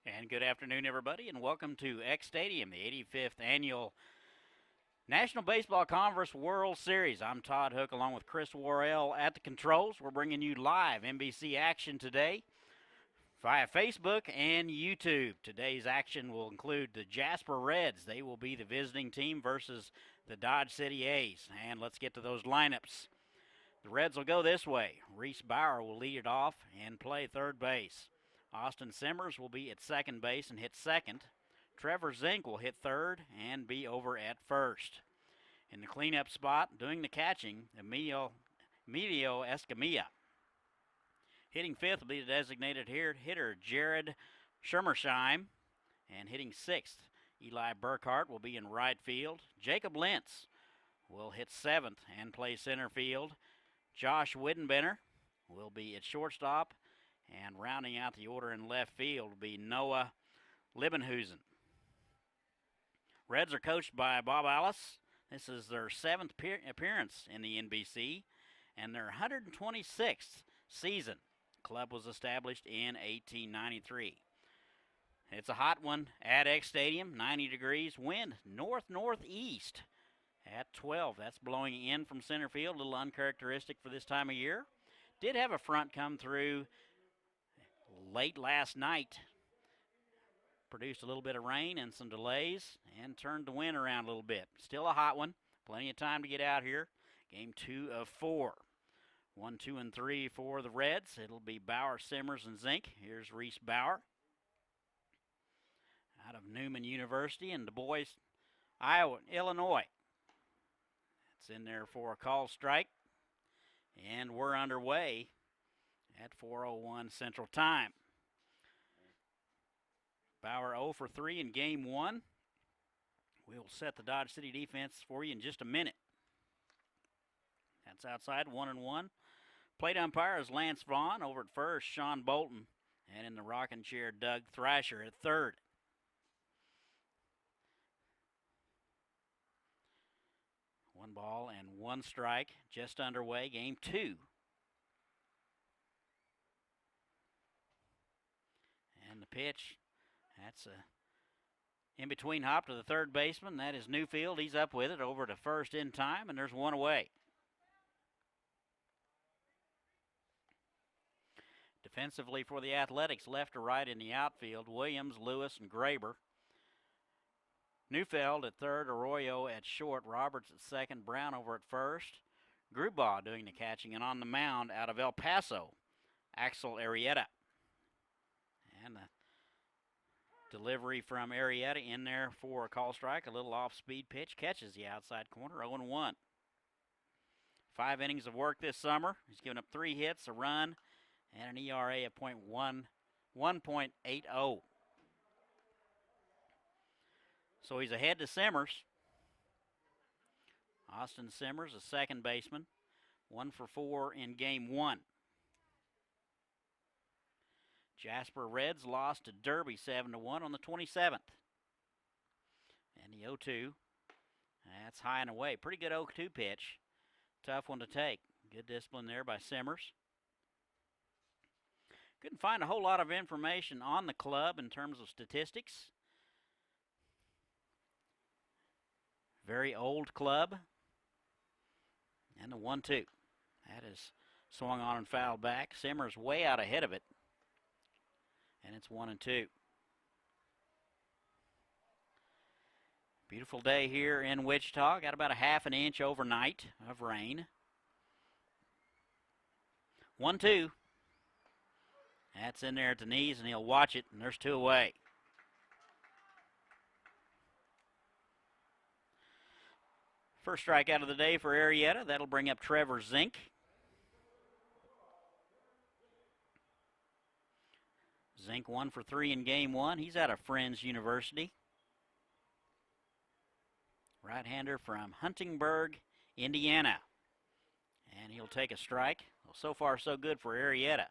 And good afternoon, everybody, and welcome to X Stadium, the 85th annual National Baseball Conference World Series. I'm Todd Hook along with Chris Worrell at the controls. We're bringing you live NBC action today via Facebook and YouTube. Today's action will include the Jasper Reds. They will be the visiting team versus the Dodge City A's. And let's get to those lineups. The Reds will go this way. Reese Bauer will lead it off and play third base. Austin Simmers will be at second base and hit second. Trevor Zink will hit third and be over at first. In the cleanup spot, doing the catching, Emilio Escamilla. Hitting fifth will be the designated hitter, Jared Schermersheim. And hitting sixth, Eli Burkhart will be in right field. Jacob Lentz will hit seventh and play center field. Josh Widdenbender will be at shortstop. And rounding out the order in left field will be Noah Liebenhusen. Reds are coached by Bob Alice. This is their seventh appearance in the NBC and their 126th season. The club was established in 1893. It's a hot one at X Stadium, 90 degrees, wind north-northeast at 12. That's blowing in from center field, a little uncharacteristic for this time of year. Did have a front come through late last night, produced a little bit of rain and some delays and turned the wind around a little bit. Still a hot one, plenty of time to get out here. Game 2 of 4. 1, 2, and 3 for the Reds. It'll be Bauer, Simmers, and Zink. Here's Reese Bauer out of Newman University in Du Bois, Illinois. It's in there for a call strike, and we're underway at 4:01 Central Time. Bauer 0 for 3 in game 1. We will set the Dodge City defense for you in just a minute. That's outside, 1-1. Plate umpire is Lance Vaughn. Over at first, Sean Bolton. And in the rocking chair, Doug Thrasher at third. One ball and one strike, just underway, game 2. And the pitch, that's a in-between hop to the third baseman. That is Newfield. He's up with it over to first in time, and there's one away. Defensively for the Athletics, left to right in the outfield, Williams, Lewis, and Graber. Neufeld at third, Arroyo at short, Roberts at second, Brown over at first. Grubaugh doing the catching, and on the mound out of El Paso, Axel Arrieta. And the delivery from Arrieta in there for a call strike. A little off-speed pitch. Catches the outside corner. 0-1. 5 innings of work this summer. He's given up 3 hits, a run, and an ERA of 1.80. So he's ahead to Simmers. Austin Simmers, a second baseman. 1 for 4 in game 1. Jasper Reds lost to Derby 7-1 on the 27th. And the 0-2, that's high and away. Pretty good 0-2 pitch. Tough one to take. Good discipline there by Simmers. Couldn't find a whole lot of information on the club in terms of statistics. Very old club. And the 1-2. That is swung on and fouled back. Simmers way out ahead of it. And it's 1-2. Beautiful day here in Wichita. Got about a half an inch overnight of rain. 1-2. That's in there at the knees, and he'll watch it, and there's 2 away. First strikeout of the day for Arrieta. That'll bring up Trevor Zink. Zink 1 for 3 in game 1. He's out of Friends University. Right-hander from Huntingburg, Indiana. And he'll take a strike. Well, so far, so good for Arrieta.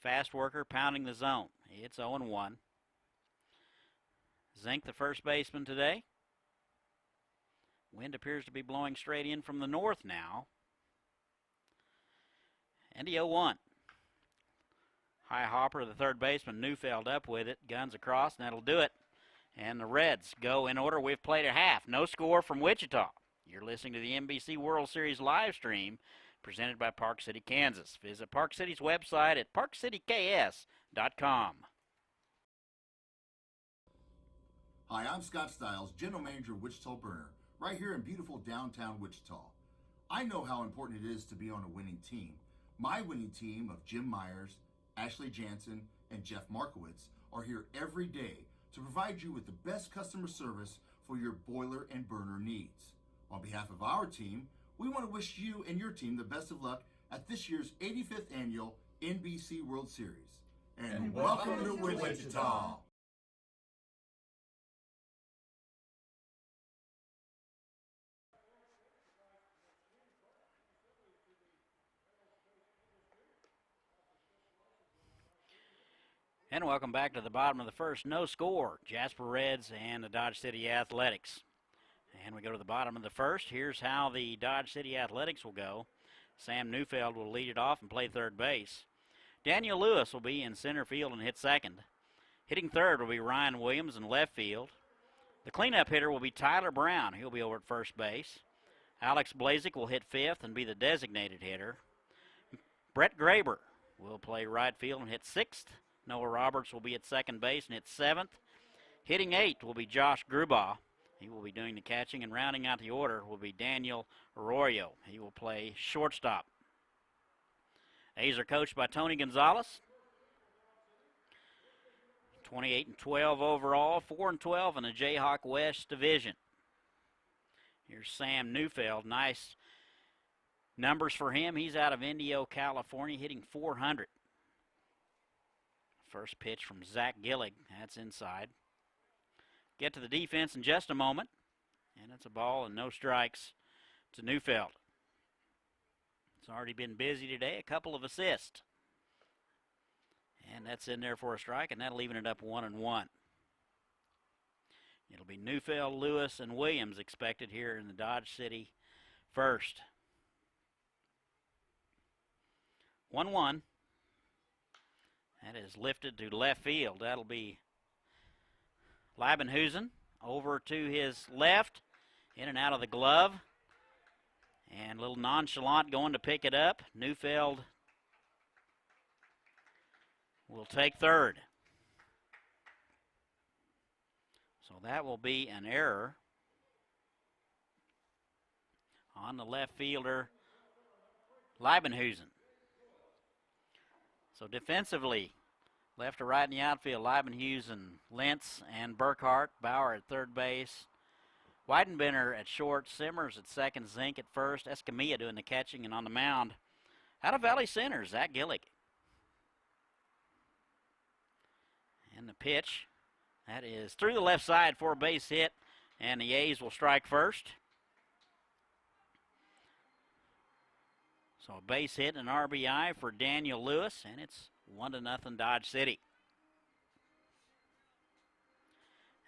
Fast worker, pounding the zone. It's 0-1. Zink, the first baseman today. Wind appears to be blowing straight in from the north now. And the 0-1. High hopper, the third baseman, Neufeld up with it. Guns across, and that'll do it. And the Reds go in order. We've played a half. No score from Wichita. You're listening to the NBC World Series live stream presented by Park City, Kansas. Visit Park City's website at parkcityks.com. Hi, I'm Scott Stiles, General Manager of Wichita Burner, right here in beautiful downtown Wichita. I know how important it is to be on a winning team. My winning team of Jim Myers, Ashley Jansen, and Jeff Markowitz are here every day to provide you with the best customer service for your boiler and burner needs. On behalf of our team, we want to wish you and your team the best of luck at this year's 85th Annual NBC World Series. And welcome to Wichita! And welcome back to the bottom of the first. No score. Jasper Reds and the Dodge City Athletics. And we go to the bottom of the first. Here's how the Dodge City Athletics will go. Sam Neufeld will lead it off and play third base. Daniel Lewis will be in center field and hit second. Hitting third will be Ryan Williams in left field. The cleanup hitter will be Tyler Brown. He'll be over at first base. Alex Blazik will hit fifth and be the designated hitter. Brett Graber will play right field and hit sixth. Noah Roberts will be at second base and hit seventh. Hitting eighth will be Josh Grubaugh. He will be doing the catching, and rounding out the order will be Daniel Arroyo. He will play shortstop. A's are coached by Tony Gonzalez. 28-12 overall, 4-12 in the Jayhawk West Division. Here's Sam Neufeld. Nice numbers for him. He's out of Indio, California, hitting .400. First pitch from Zach Gillig. That's inside. Get to the defense in just a moment. And it's a ball and no strikes to Neufeld. It's already been busy today. A couple of assists. And that's in there for a strike, and that'll even it up 1-1. It'll be Neufeld, Lewis, and Williams expected here in the Dodge City first. 1-1. That is lifted to left field. That'll be Leibenhusen over to his left, in and out of the glove. And a little nonchalant going to pick it up. Neufeld will take third. So that will be an error on the left fielder, Leibenhusen. So defensively, left to right in the outfield, Leibenhusen, Lentz, and Burkhart. Bauer at third base. Weidenbender at short, Simmers at second, Zink at first, Escamilla doing the catching, and on the mound, out of Valley Center, Zach Gillig. And the pitch, that is through the left side for a base hit, and the A's will strike first. So a base hit and an RBI for Daniel Lewis, and it's 1-0 Dodge City.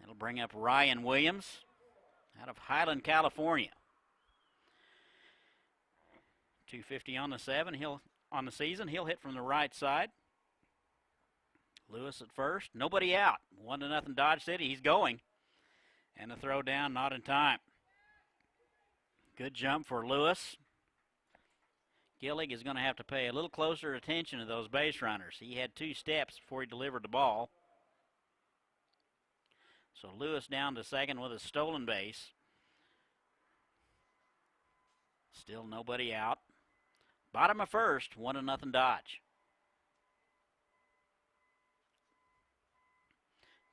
It'll bring up Ryan Williams out of Highland, California. 250 on the season. He'll hit from the right side. Lewis at first. Nobody out. 1-0 Dodge City. He's going. And the throw down, not in time. Good jump for Lewis. Gillig is going to have to pay a little closer attention to those base runners. He had 2 steps before he delivered the ball. So Lewis down to second with a stolen base. Still nobody out. Bottom of first, 1-0 Dodge.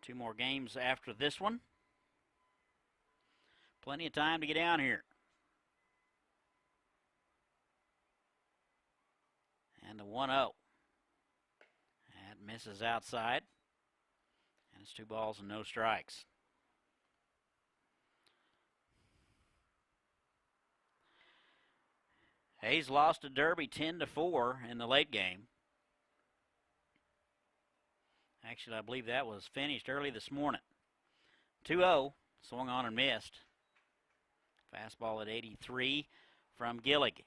2 more games after this one. Plenty of time to get down here. And the 1-0. That misses outside. And it's 2 balls and no strikes. Hayes lost to Derby 10-4 in the late game. Actually, I believe that was finished early this morning. 2-0, swung on and missed. Fastball at 83 from Gillig.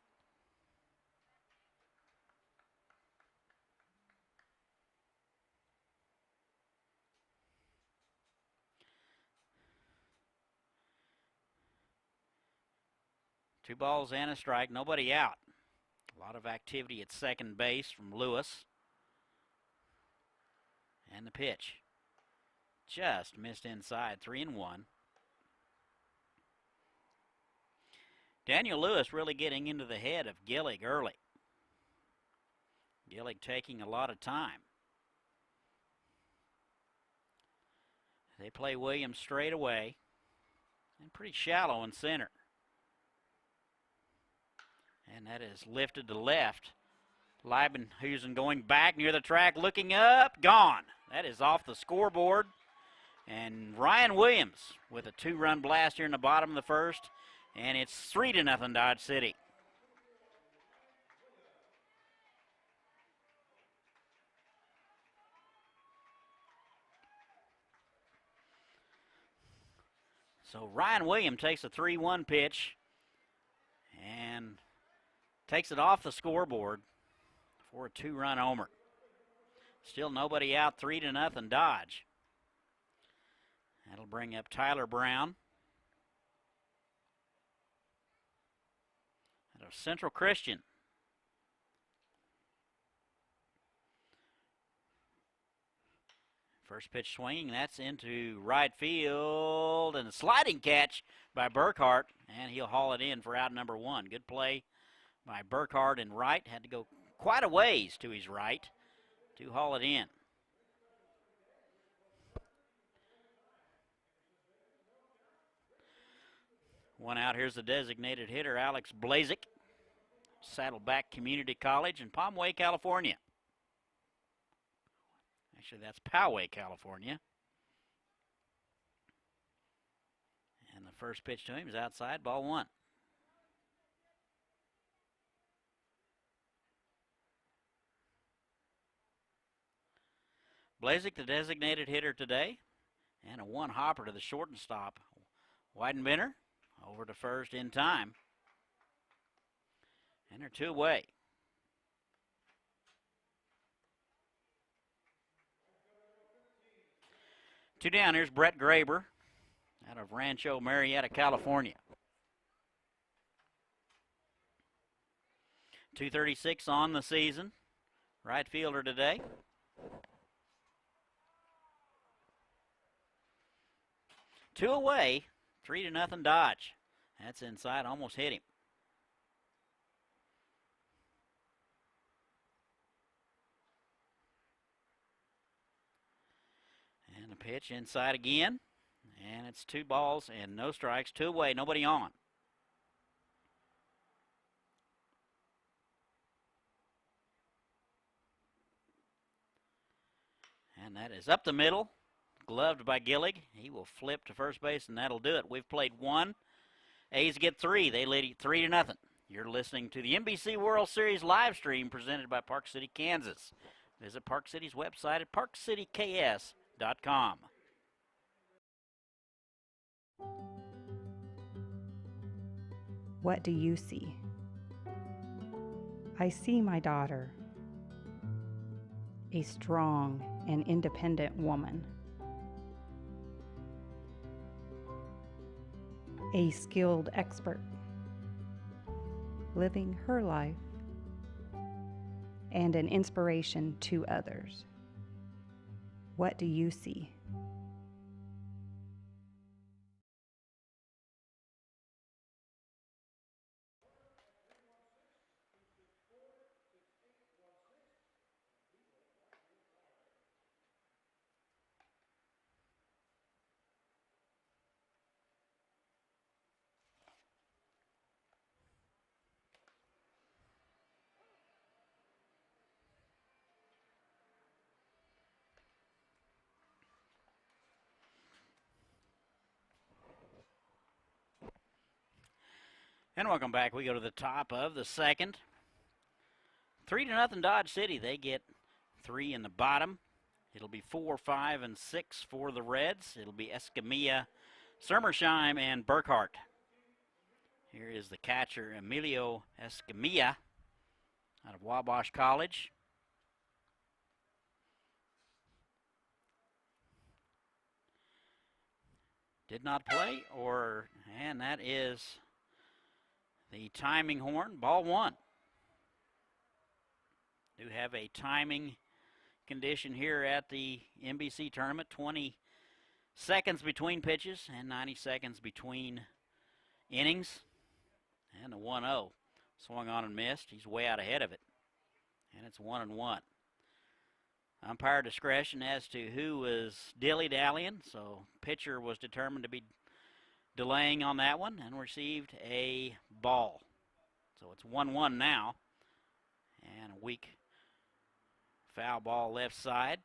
2 balls and a strike, nobody out. A lot of activity at second base from Lewis. And the pitch. Just missed inside, 3-1. Daniel Lewis really getting into the head of Gillig early. Gillig taking a lot of time. They play Williams straight away and pretty shallow in center. And that is lifted to left. Leibenhusen going back near the track, looking up, gone. That is off the scoreboard. And Ryan Williams with a 2-run blast here in the bottom of the first. And it's 3-0 Dodge City. So Ryan Williams takes a 3-1 pitch and takes it off the scoreboard for a 2-run homer. Still nobody out, 3-0 Dodge. That'll bring up Tyler Brown out of Central Christian. First pitch swinging, that's into right field, and a sliding catch by Burkhart, and he'll haul it in for out number 1. Good play by Burkhart in right. Had to go quite a ways to his right to haul it in. One out, here's the designated hitter, Alex Blazik, Saddleback Community College in Palmway, California. Actually, that's Poway, California. And the first pitch to him is outside, ball 1. Blazik, the designated hitter today, and a 1 hopper to the shortstop. Weidenbender over to first in time. And they're 2 away. Two down, here's Brett Graber out of Rancho Marietta, California. 236 on the season. Right fielder today. Two away, 3-0 Dodge. That's inside, almost hit him. And the pitch inside again. And it's 2 balls and no strikes. 2 away, nobody on. And that is up the middle. Gloved by Gillig. He will flip to first base, and that'll do it. We've played 1. A's get 3. They lead 3-0. You're listening to the NBC World Series live stream presented by Park City, Kansas. Visit Park City's website at parkcityks.com. What do you see? I see my daughter, a strong and independent woman, a skilled expert, living her life, and an inspiration to others. What do you see? And welcome back. We go to the top of the second. 3-0 Dodge City. They get 3 in the bottom. It'll be 4, 5, and 6 for the Reds. It'll be Escamilla, Sermersheim, and Burkhart. Here is the catcher, Emilio Escamilla, out of Wabash College. Did not play, and that is the timing horn, ball one. Do have a timing condition here at the NBC tournament, 20 seconds between pitches and 90 seconds between innings. And the 1-0 swung on and missed. He's way out ahead of it. And it's 1-1. Umpire discretion as to who was dilly-dallying, so pitcher was determined to be delaying on that one and received a ball. So it's 1-1 now. And a weak foul ball left side.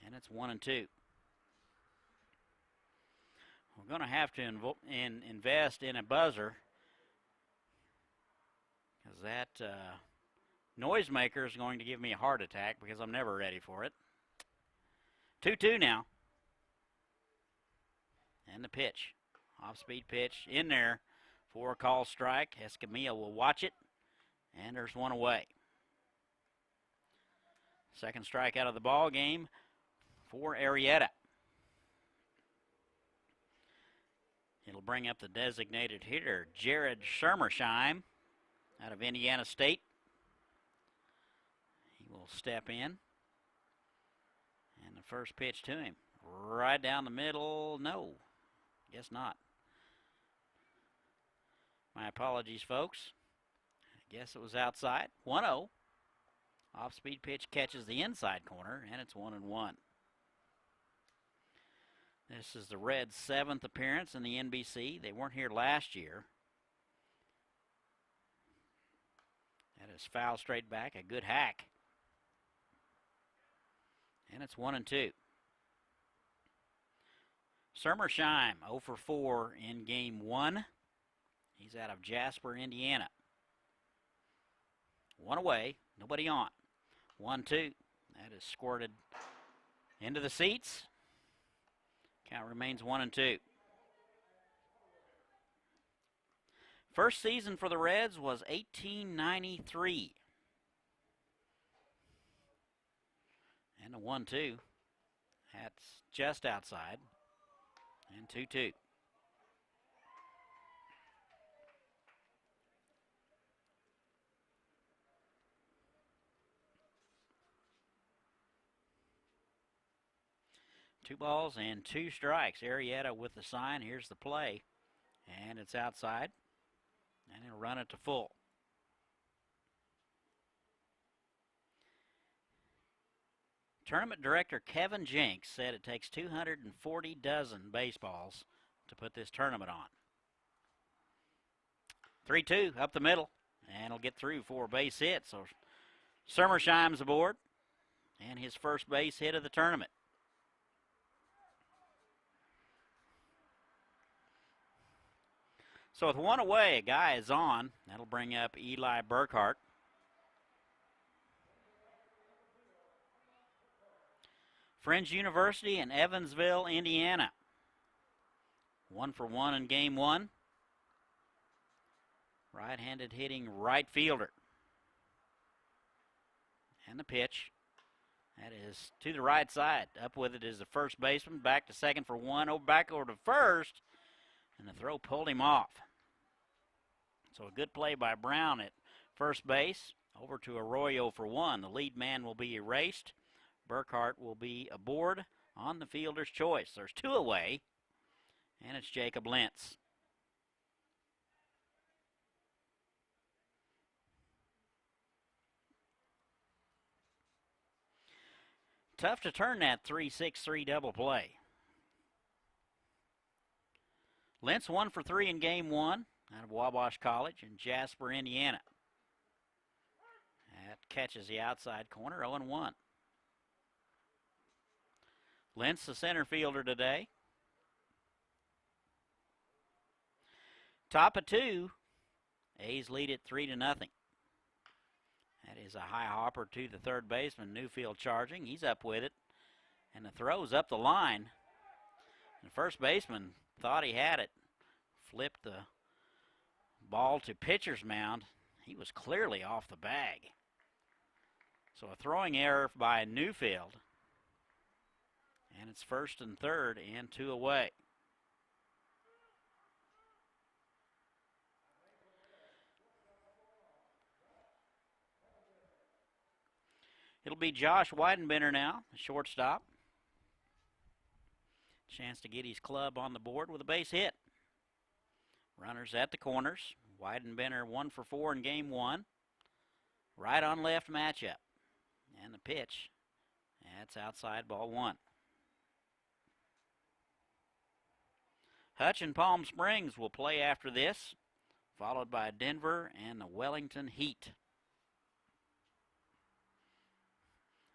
And it's 1-2. We're going to have to invest in a buzzer because that noisemaker is going to give me a heart attack because I'm never ready for it. 2-2 now. And the pitch. Off-speed pitch in there for a call strike. Escamilla will watch it. And there's one away. Second strike out of the ball game for Arrieta. It'll bring up the designated hitter, Jared Schermersheim, out of Indiana State. He will step in. And the first pitch to him, right down the middle. No, guess not. My apologies, folks. I guess it was outside. 1-0. Off-speed pitch catches the inside corner, and it's 1-1. This is the Reds' 7th appearance in the NBC. They weren't here last year. That is foul straight back, a good hack. And it's 1-2. Schermersheim 0 for 4 in game 1. He's out of Jasper, Indiana. One away, nobody on. 1-2. That is squirted into the seats. Count remains 1-2. First season for the Reds was 1893. And a 1-2. That's just outside. And 2-2. Two balls and two strikes. Arrieta with the sign. Here's the play. And it's outside. And he'll run it to full. Tournament director Kevin Jenks said it takes 240 dozen baseballs to put this tournament on. 3-2 up the middle. And he'll get through for a base hit. So Schermersheim's aboard. And his first base hit of the tournament. So with one away, a guy is on. That'll bring up Eli Burkhart. Friends University in Evansville, Indiana. 1 for 1 in game 1. Right-handed hitting right fielder. And the pitch. That is to the right side. Up with it is the first baseman. Back to second for 1. Back over to first. And the throw pulled him off. So a good play by Brown at first base. Over to Arroyo for 1. The lead man will be erased. Burkhart will be aboard on the fielder's choice. There's 2 away. And it's Jacob Lentz. Tough to turn that 3-6-3 double play. Lentz 1 for 3 in game 1 out of Wabash College in Jasper, Indiana. That catches the outside corner, 0-1. Lentz, the center fielder today. Top of 2, A's lead it 3-0. That is a high hopper to the third baseman, Newfield charging. He's up with it, and the throw's up the line. And the first baseman thought he had it, flipped the ball to pitcher's mound. He was clearly off the bag. So a throwing error by Newfield. And it's first and third and 2 away. It'll be Josh Weidenbender now, the shortstop. Chance to get his club on the board with a base hit. Runners at the corners. Weidenbender 1 for 4 in game 1. Right on left matchup. And the pitch. That's outside, ball 1. Hutch and Palm Springs will play after this, followed by Denver and the Wellington Heat.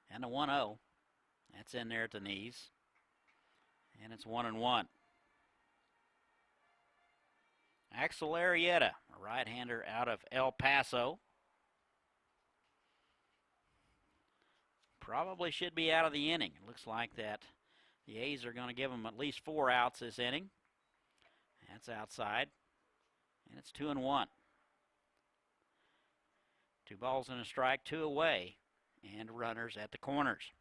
And the 1-0. That's in there at the knees. And it's 1-1. Axel Arrieta, a right-hander out of El Paso. Probably should be out of the inning. It looks like that the A's are going to give him at least 4 outs this inning. That's outside. And it's 2-1. 2 balls and a strike, 2 away. And runners at the corners.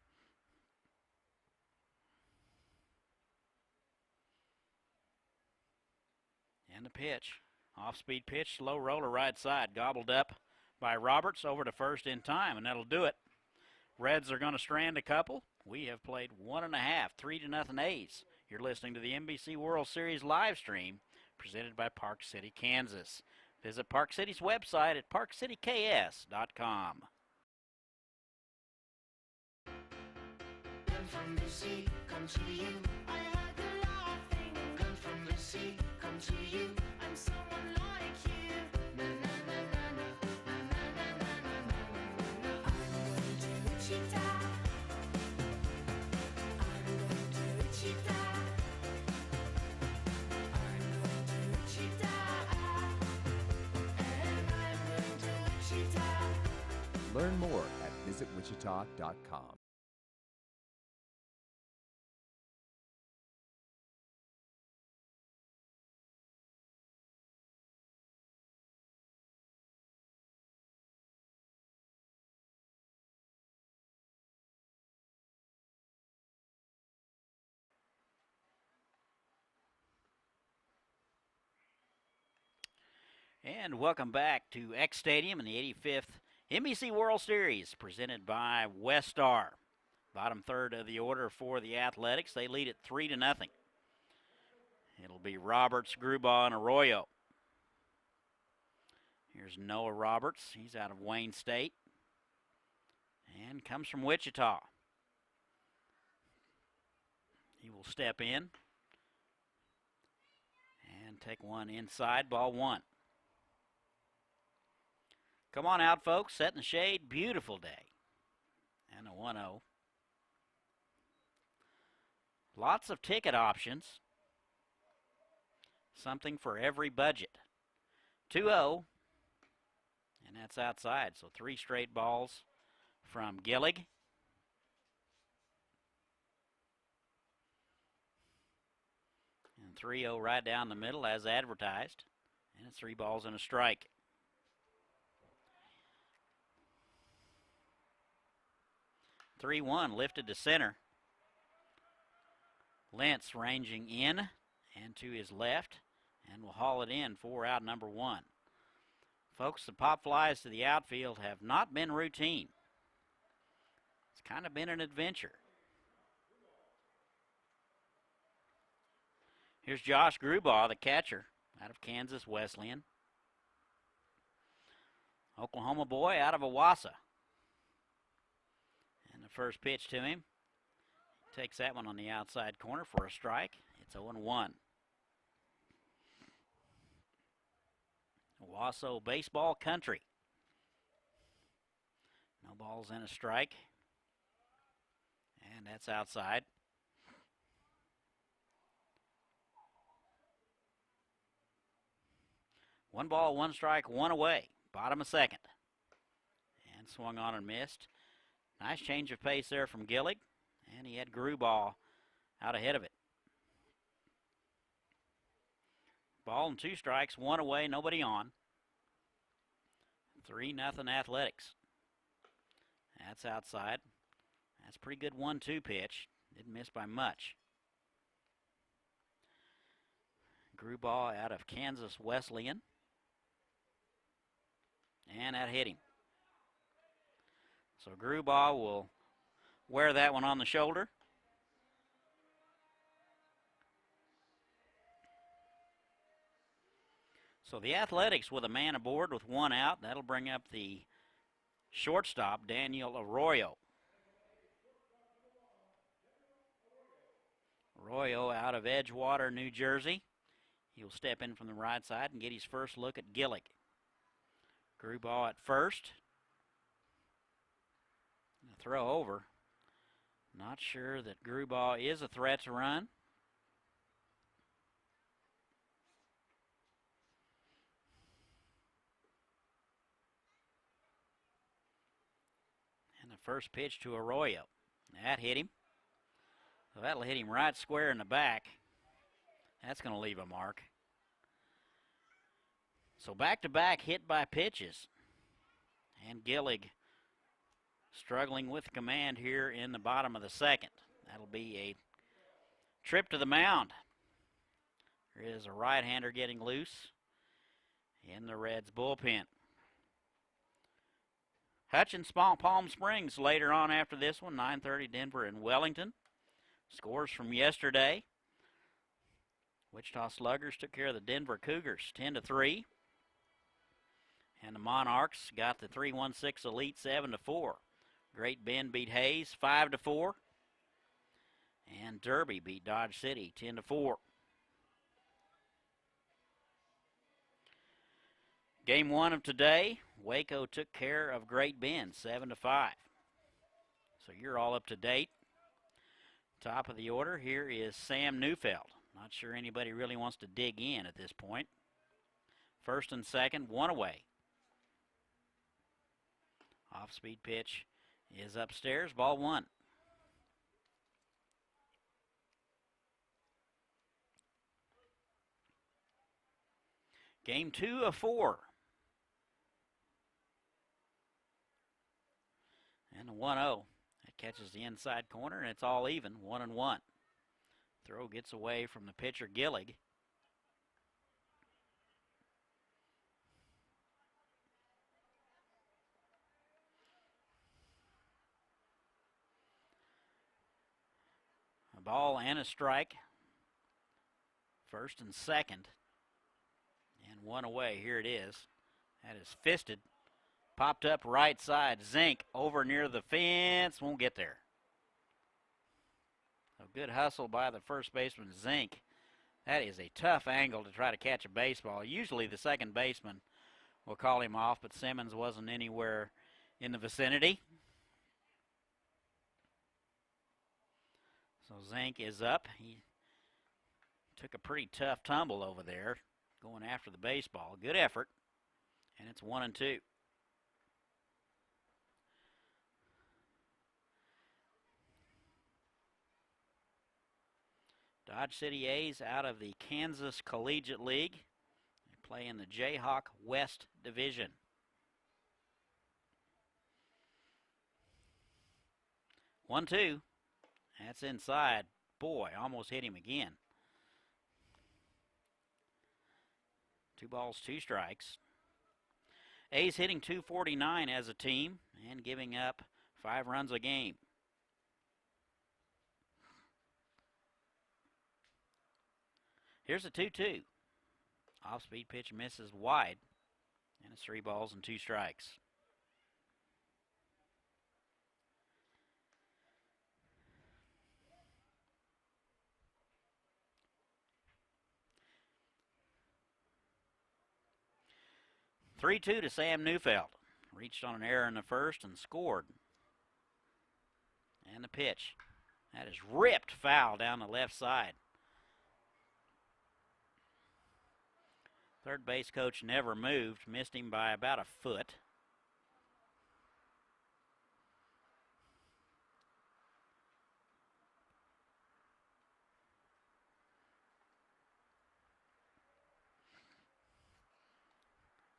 And the pitch. Off-speed pitch, slow roller right side. Gobbled up by Roberts over to first in time, and that'll do it. Reds are going to strand a couple. We have played 1.5, 3-0 A's. You're listening to the NBC World Series live stream presented by Park City, Kansas. Visit Park City's website at parkcityks.com. From the sea, come to you. I heard the laughing. Come from the sea, come to you. I'm someone like you. Na na na na na na na na na na. I'm going to Wichita. I'm going to Wichita. I'm going to Wichita. And I'm going to Wichita. Learn more at visitwichita.com. And welcome back to X Stadium in the 85th NBC World Series, presented by Westar. Bottom third of the order for the Athletics. They lead it 3-0. It'll be Roberts, Grubaugh, and Arroyo. Here's Noah Roberts. He's out of Wayne State and comes from Wichita. He will step in and take one inside, ball 1. Come on out, folks. Set in the shade. Beautiful day. And a 1-0. Lots of ticket options. Something for every budget. 2-0. And that's outside. So 3 straight balls from Gillig. And 3-0 right down the middle as advertised. And it's 3 balls and a strike. Three-1 lifted to center. Lentz ranging in and to his left and will haul it in for out number 1. Folks, the pop flies to the outfield have not been routine. It's kind of been an adventure. Here's Josh Grubaugh, the catcher, out of Kansas Wesleyan. Oklahoma boy out of Owasso. And the first pitch to him. Takes that one on the outside corner for a strike. It's 0-1. Owasso baseball country. No balls and a strike. And that's outside. One ball, 1 strike, 1 away. Bottom of second. And swung on and missed. Nice change of pace there from Gillig. And he had Grubaugh out ahead of it. Ball and 2 strikes, 1 away, nobody on. 3-0 Athletics. That's outside. That's a pretty good 1-2 pitch. Didn't miss by much. Grubaugh out of Kansas Wesleyan. And that hit him. So Grubauer will wear that one on the shoulder. So the Athletics with a man aboard with one out. That'll bring up the shortstop, Daniel Arroyo. Arroyo out of Edgewater, New Jersey. He'll step in from the right side and get his first look at Gillick. Grubauer at first. Throw over. Not sure that Grubauer is a threat to run. And the first pitch to Arroyo. That hit him. So that'll hit him right square in the back. That's going to leave a mark. So back-to-back hit by pitches. And Gillig struggling with command here in the bottom of the second. That'll be a trip to the mound. There is a right-hander getting loose in the Reds bullpen. Hutchins, Palm Springs later on after this one, 9:30 Denver and Wellington. Scores from yesterday. Wichita Sluggers took care of the Denver Cougars 10-3. And the Monarchs got the 3-1-6 Elite 7-4. Great Bend beat Hayes 5-4. And Derby beat Dodge City 10-4. Game one of today, Waco took care of Great Bend 7-5. So you're all up to date. Top of the order here is Sam Neufeld. Not sure anybody really wants to dig in at this point. First and second, one away. Off-speed pitch is upstairs, ball one. Game 2 of 4. And a 1-0. That catches the inside corner, and it's all even, 1-1. Throw gets away from the pitcher, Gillig. A ball and a strike. First and second. And one away. Here it is. That is fisted. Popped up right side. Zink over near the fence. Won't get there. A good hustle by the first baseman, Zink. That is a tough angle to try to catch a baseball. Usually the second baseman will call him off, but Simmons wasn't anywhere in the vicinity. So Zink is up. He took a pretty tough tumble over there going after the baseball. Good effort. And it's 1-2. Dodge City A's out of the Kansas Collegiate League. They play in the Jayhawk West Division. One, two. That's inside. Boy, almost hit him again. 2 balls, 2 strikes. A's hitting .249 as a team and giving up 5 runs a game. Here's a 2-2. Off-speed pitch misses wide. And it's 3 balls and 2 strikes. (3-2) to Sam Neufeld. Reached on an error in the first and scored. And the pitch. That is ripped foul down the left side. Third base coach never moved, missed him by about a foot.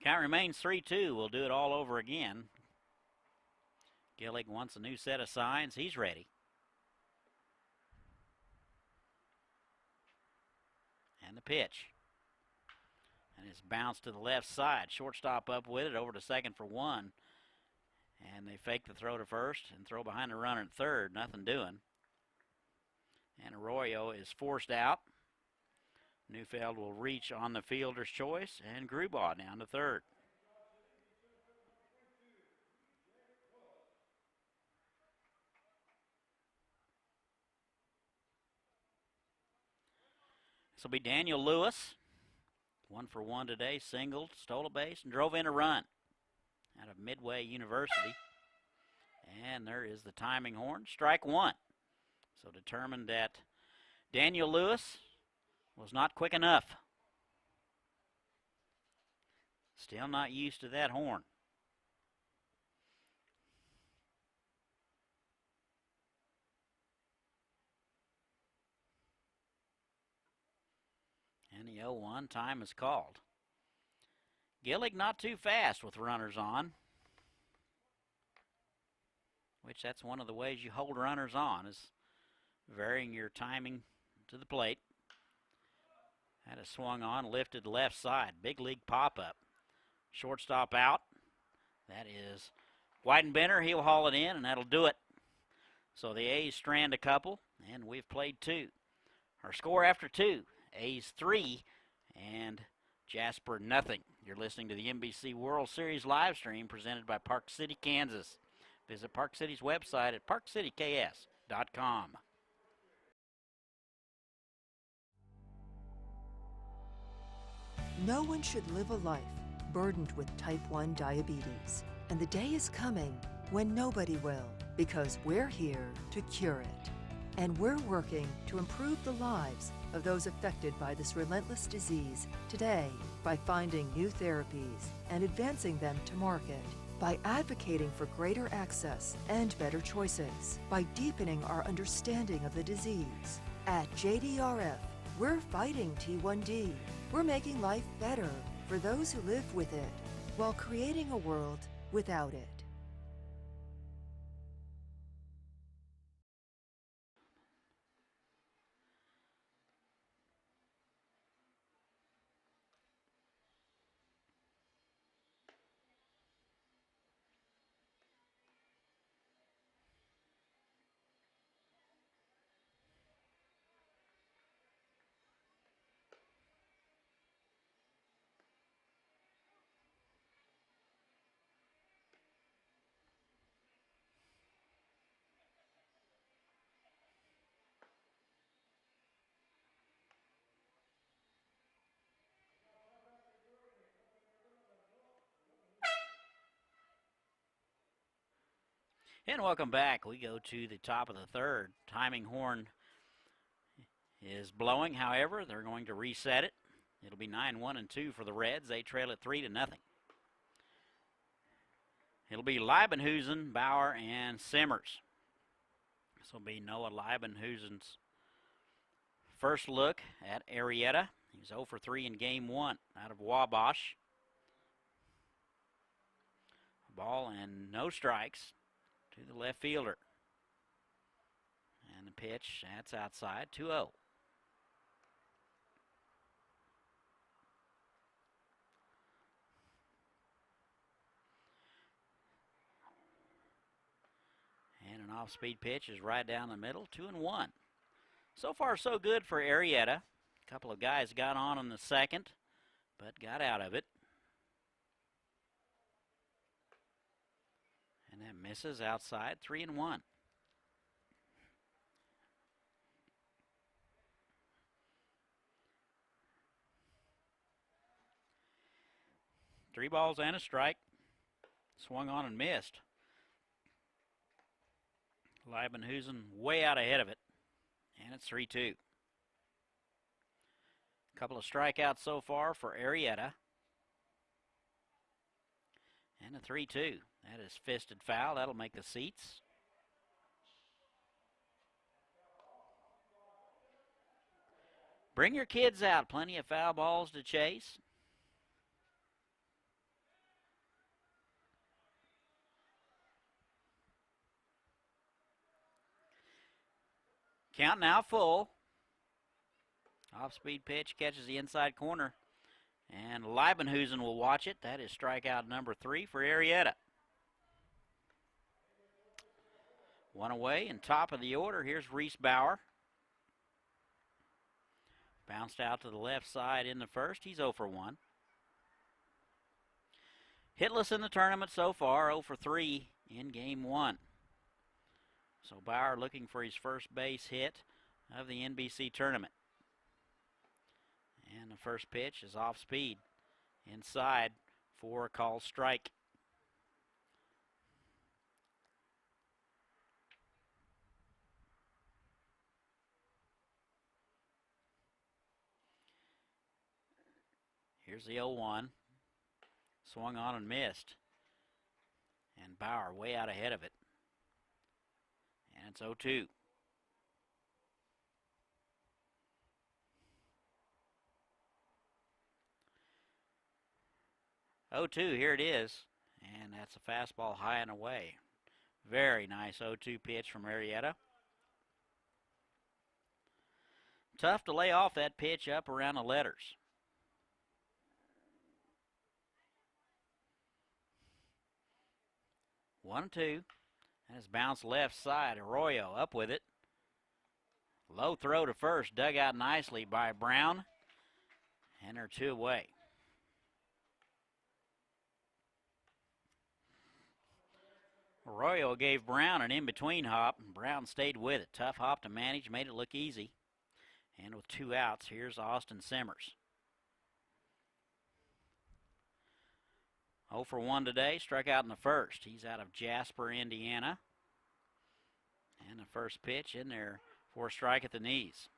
Count remains 3-2. We'll do it all over again. Gillig wants a new set of signs. He's ready. And the pitch. And it's bounced to the left side. Shortstop up with it, over to second for 1. And they fake the throw to first and throw behind the runner at third. Nothing doing. And Arroyo is forced out. Neufeld will reach on the fielder's choice, and Grubaugh down to third. This will be Daniel Lewis. 1 for 1 today, singled, stole a base, and drove in a run out of Midway University. And there is the timing horn. Strike one. So determined that Daniel Lewis was not quick enough. Still not used to that horn. And the 0-1, time is called. Gillig not too fast with runners on, which that's one of the ways you hold runners on, is varying your timing to the plate. Had a swung on, lifted left side. Big league pop-up. Shortstop out. That is Weidenbender. He'll haul it in, and that'll do it. So the A's strand a couple, and we've played two. Our score after two, A's 3 and Jasper nothing. You're listening to the NBC World Series live stream presented by Park City, Kansas. Visit Park City's website at parkcityks.com. No one should live a life burdened with type 1 diabetes. And the day is coming when nobody will, because we're here to cure it. And we're working to improve the lives of those affected by this relentless disease today by finding new therapies and advancing them to market, by advocating for greater access and better choices, by deepening our understanding of the disease. At JDRF, we're fighting T1D. We're making life better for those who live with it, while creating a world without it. And welcome back. We go to the top of the third. Timing horn is blowing. However, they're going to reset it. It'll be 9-1-2 for the Reds. They trail it 3-0. It'll be Leibenhusen, Bauer, and Simmers. This will be Noah Leibenhusen's first look at Arrieta. He was 0 for 3 in game 1 out of Wabash. Ball and no strikes to the left fielder. And the pitch, that's outside, 2-0. And an off-speed pitch is right down the middle, 2-1. So far, so good for Arrieta. A couple of guys got on in the second, but got out of it. And that misses outside, 3-1. Three balls and a strike. Swung on and missed. Leibenhusen way out ahead of it. And it's 3-2. A couple of strikeouts so far for Arrieta. And a 3-2. That is fisted foul. That'll make the seats. Bring your kids out. Plenty of foul balls to chase. Count now full. Off-speed pitch catches the inside corner. And Leibenhusen will watch it. That is strikeout number 3 for Arrieta. One away, and top of the order, here's Reese Bauer. Bounced out to the left side in the first. He's 0 for 1. Hitless in the tournament so far, 0 for 3 in game 1. So Bauer looking for his first base hit of the NBC tournament. And the first pitch is off speed. Inside for a called strike. Here's the 0-1. Swung on and missed. And Bauer way out ahead of it. And it's 0-2. 0-2, here it is. And that's a fastball high and away. Very nice 0-2 pitch from Arrieta. Tough to lay off that pitch up around the letters. One, two. That's bounced left side. Arroyo up with it. Low throw to first. Dug out nicely by Brown. And they're 2 away. Arroyo gave Brown an in-between hop, and Brown stayed with it. Tough hop to manage, made it look easy. And with 2 outs, here's Austin Simmers. 0 for 1 today, struck out in the first. He's out of Jasper, Indiana. And the first pitch in there for a strike at the knees.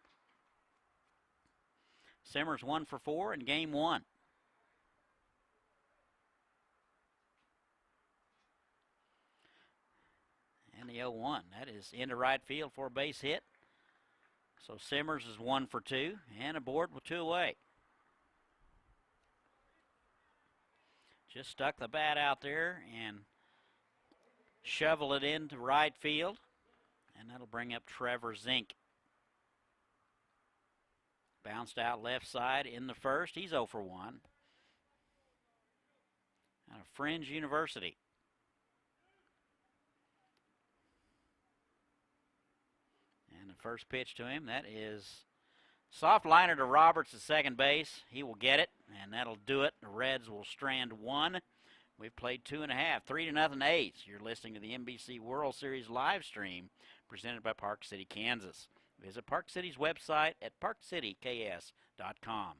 Simmers 1 for 4 in game 1. And the 0-1, that is into right field for a base hit. So Simmers is 1 for 2 and aboard with 2 away. Just stuck the bat out there and shovel it into right field. And that'll bring up Trevor Zink. Bounced out left side in the first. He's 0 for 1. Out of Fringe University. And the first pitch to him, that is soft liner to Roberts at second base. He will get it, and that'll do it. The Reds will strand 1. We've played 2.5, 3-0 A's. You're listening to the NBC World Series live stream presented by Park City, Kansas. Visit Park City's website at parkcityks.com.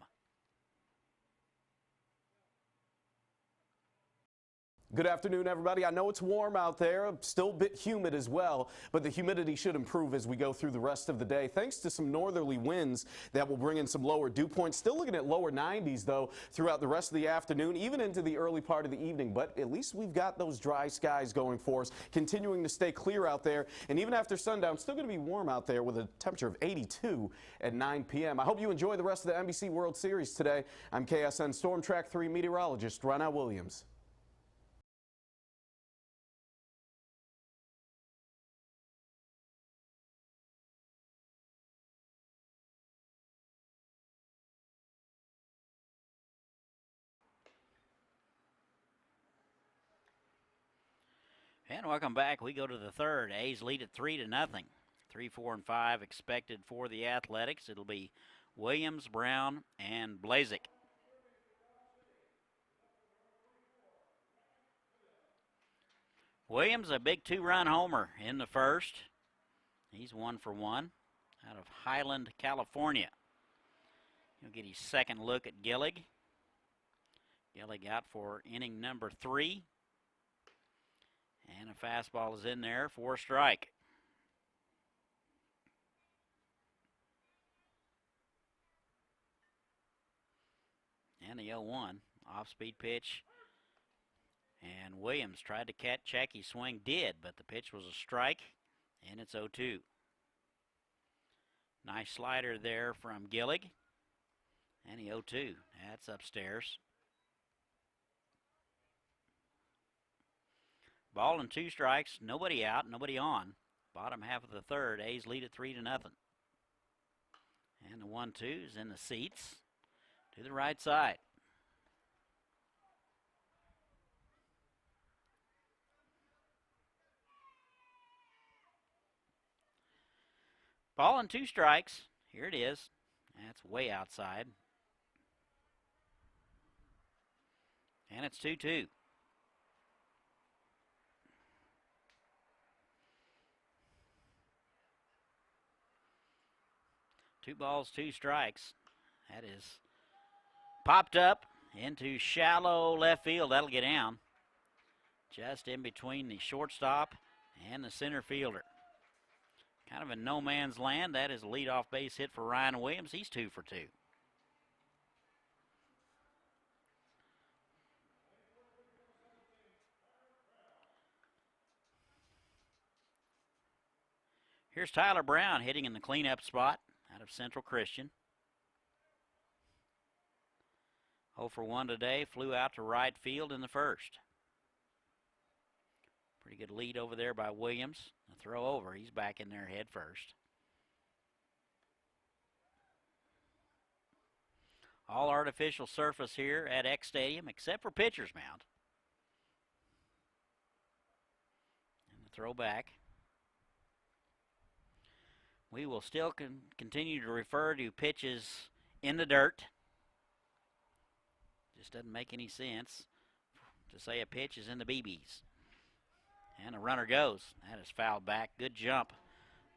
Good afternoon, everybody. I know it's warm out there, still a bit humid as well, but the humidity should improve as we go through the rest of the day, thanks to some northerly winds that will bring in some lower dew points. Still looking at lower 90s, though, throughout the rest of the afternoon, even into the early part of the evening. But at least we've got those dry skies going for us, continuing to stay clear out there. And even after sundown, still going to be warm out there with a temperature of 82 at 9 p.m. I hope you enjoy the rest of the NBC World Series today. I'm KSN Storm Track 3 meteorologist Ronald Williams. And welcome back. We go to the third. A's lead at 3-0. 3, 4, and 5 expected for the Athletics. It'll be Williams, Brown, and Blazik. Williams, a big 2-run homer in the first. He's 1 for 1 out of Highland, California. He'll get his second look at Gillig. Gillig out for inning number 3. And a fastball is in there for a strike. And the 0-1, off-speed pitch. And Williams tried to check his swing, did, but the pitch was a strike, and it's 0-2. Nice slider there from Gillig. And the 0-2, that's upstairs. Ball and 2 strikes, nobody out, nobody on. Bottom half of the third, A's lead at 3-0. And the 1-2 is in the seats to the right side. Ball and 2 strikes. Here it is. That's way outside. And it's 2-2. Two balls, 2 strikes. That is popped up into shallow left field. That'll get down. Just in between the shortstop and the center fielder. Kind of in no man's land. That is a leadoff base hit for Ryan Williams. He's 2 for 2. Here's Tyler Brown hitting in the cleanup spot out of Central Christian. 0 for 1 today. Flew out to right field in the first. Pretty good lead over there by Williams. The throw over. He's back in there head first. All artificial surface here at X Stadium except for pitcher's mound. And the throw back. We will still continue to refer to pitches in the dirt. Just doesn't make any sense to say a pitch is in the BBs. And a runner goes. That is fouled back. Good jump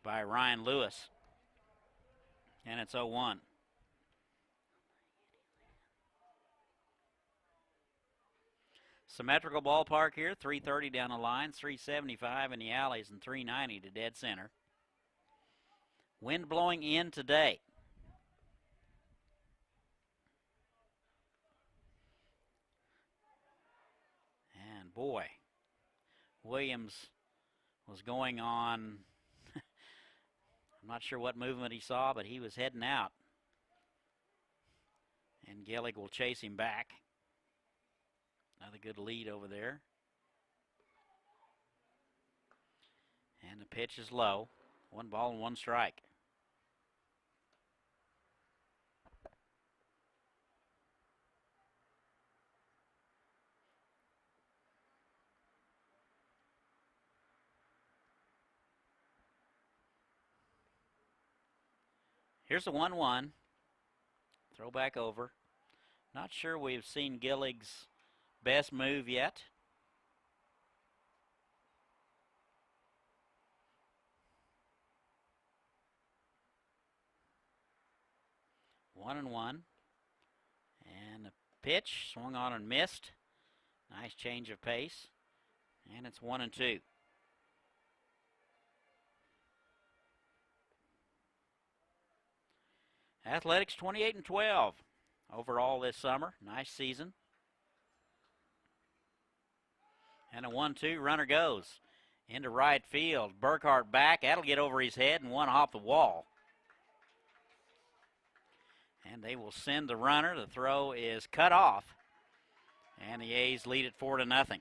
by Ryan Lewis. And it's 0-1. Symmetrical ballpark here. 330 down the lines, 375 in the alleys, and 390 to dead center. Wind blowing in today. And boy, Williams was going on, I'm not sure what movement he saw, but he was heading out. And Gillig will chase him back. Another good lead over there. And the pitch is low. 1 ball and 1 strike. Here's the 1-1. Throw back over. Not sure we've seen Gillig's best move yet. One and one. And the pitch swung on and missed. Nice change of pace. And it's 1-2. Athletics 28-12 overall this summer. Nice season. And a 1-2 runner goes into right field. Burkhart back. That'll get over his head and one off the wall. And they will send the runner. The throw is cut off. And the A's lead it 4-0.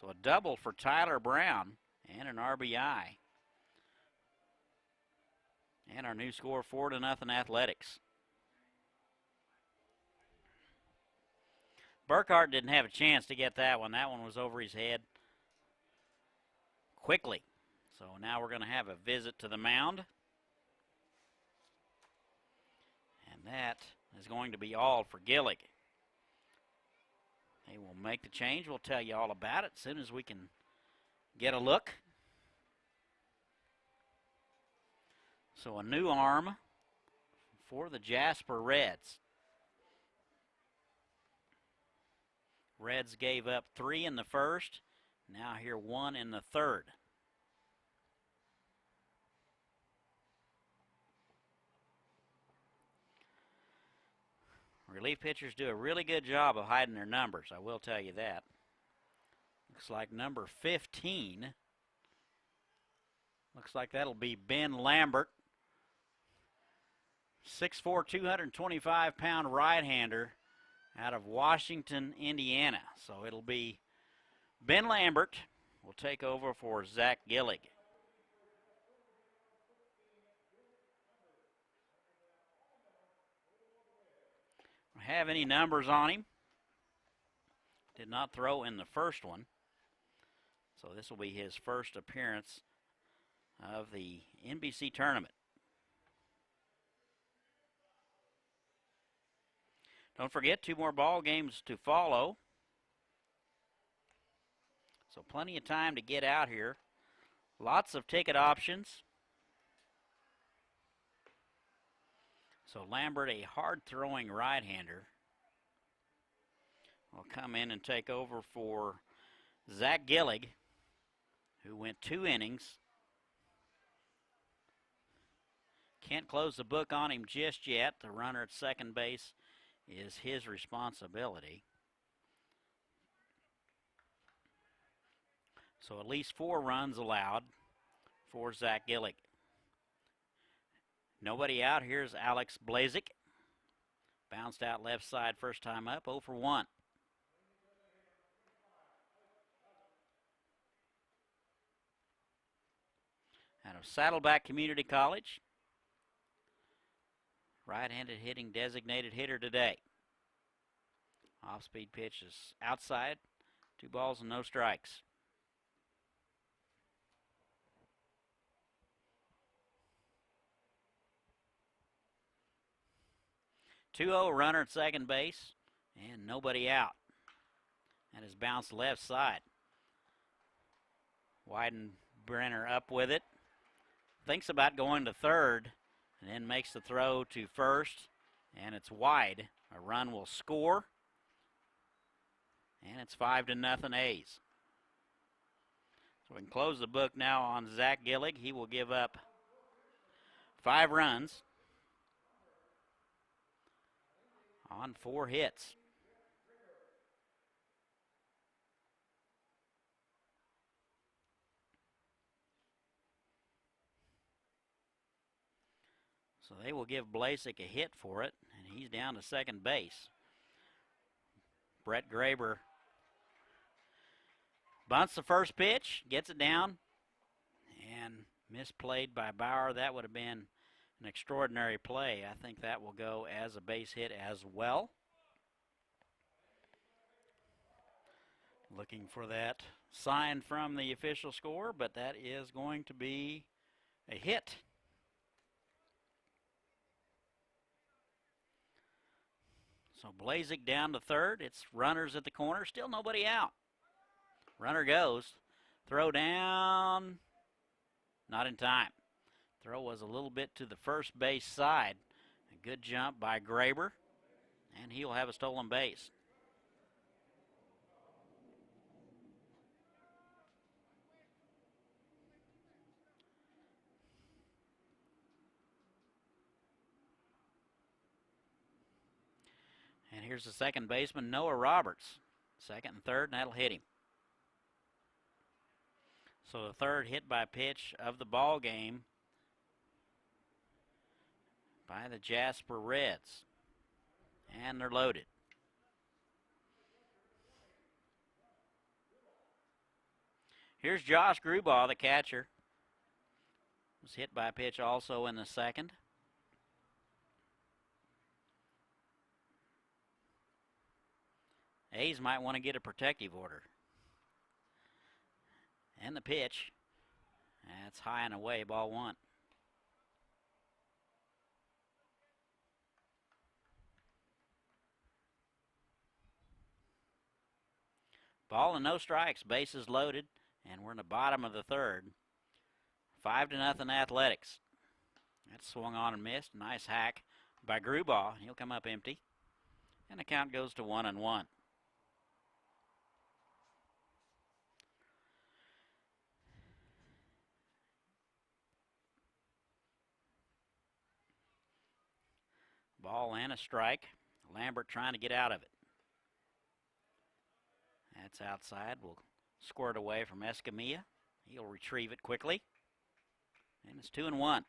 So a double for Tyler Brown and an RBI. And our new score, 4-0 Athletics. Burkhart didn't have a chance to get that one. That one was over his head quickly. So now we're going to have a visit to the mound. And that is going to be all for Gillig. They will make the change. We'll tell you all about it as soon as we can get a look. So a new arm for the Jasper Reds. Reds gave up 3 in the first. Now here 1 in the third. Relief pitchers do a really good job of hiding their numbers, I will tell you that. Looks like number 15. Looks like that'll be Ben Lambert. 6'4", 225-pound right-hander out of Washington, Indiana. So it'll be Ben Lambert will take over for Zach Gillig. Have any numbers on him. Did not throw in the first one. So this will be his first appearance of the NBC tournament. Don't forget, 2 more ball games to follow. So plenty of time to get out here. Lots of ticket options. So Lambert, a hard-throwing right-hander, will come in and take over for Zach Gillig, who went 2 innings. Can't close the book on him just yet. The runner at second base is his responsibility. So at least 4 runs allowed for Zach Gillig. Nobody out. Here's Alex Blazik. Bounced out left side first time up, 0 for 1. Out of Saddleback Community College. Right-handed hitting designated hitter today. Off-speed pitch is outside. 2 balls and no strikes. Two-0 runner at second base, and nobody out. That is bounced left side. Weidenbrenner up with it. Thinks about going to third, and then makes the throw to first, and it's wide. A run will score, and it's 5-0 A's. So we can close the book now on Zach Gillig. He will give up 5 runs on 4 hits. So they will give Blasik a hit for it, and he's down to second base. Brett Graber bunts the first pitch, gets it down, and misplayed by Bauer. That would have been an extraordinary play. I think that will go as a base hit as well. Looking for that sign from the official score, but that is going to be a hit. So Blasik down to third. It's runners at the corner. Still nobody out. Runner goes. Throw down. Not in time. Throw was a little bit to the first base side. A good jump by Graber. And he'll have a stolen base. And here's the second baseman, Noah Roberts. Second and third, and that'll hit him. So the third hit by pitch of the ball game by the Jasper Reds. And they're loaded. Here's Josh Grubaugh, the catcher. Was hit by a pitch also in the second. A's might want to get a protective order. And the pitch. That's high and away, ball 1. Ball and no strikes, bases loaded, and we're in the bottom of the third. 5-0 Athletics. That swung on and missed. Nice hack by Grubaugh. He'll come up empty. And the count goes to 1-1. Ball and a strike. Lambert trying to get out of it. That's outside. We'll squirt away from Escamilla. He'll retrieve it quickly. And it's 2-1.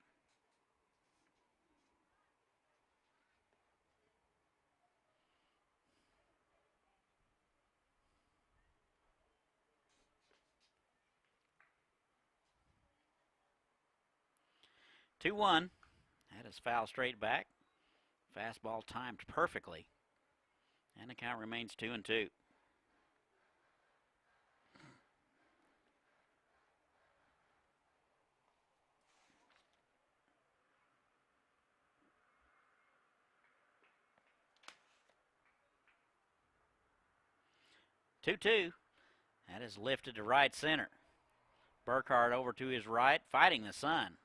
That is foul straight back. Fastball timed perfectly. And the count remains 2-2. 2-2. That is lifted to right center. Burkhardt over to his right, fighting the sun,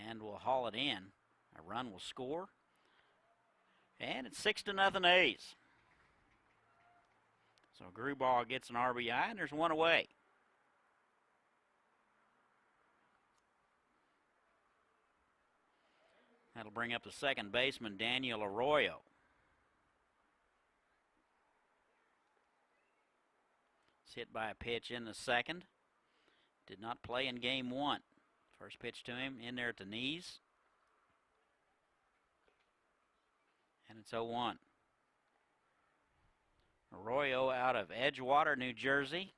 and will haul it in. A run will score, and it's 6-0 A's. So Grubauer gets an RBI, and there's one away. That'll bring up the second baseman, Daniel Arroyo. It's hit by a pitch in the second. Did not play in game one. First pitch to him, in there at the knees. And it's 0-1. Arroyo out of Edgewater, New Jersey.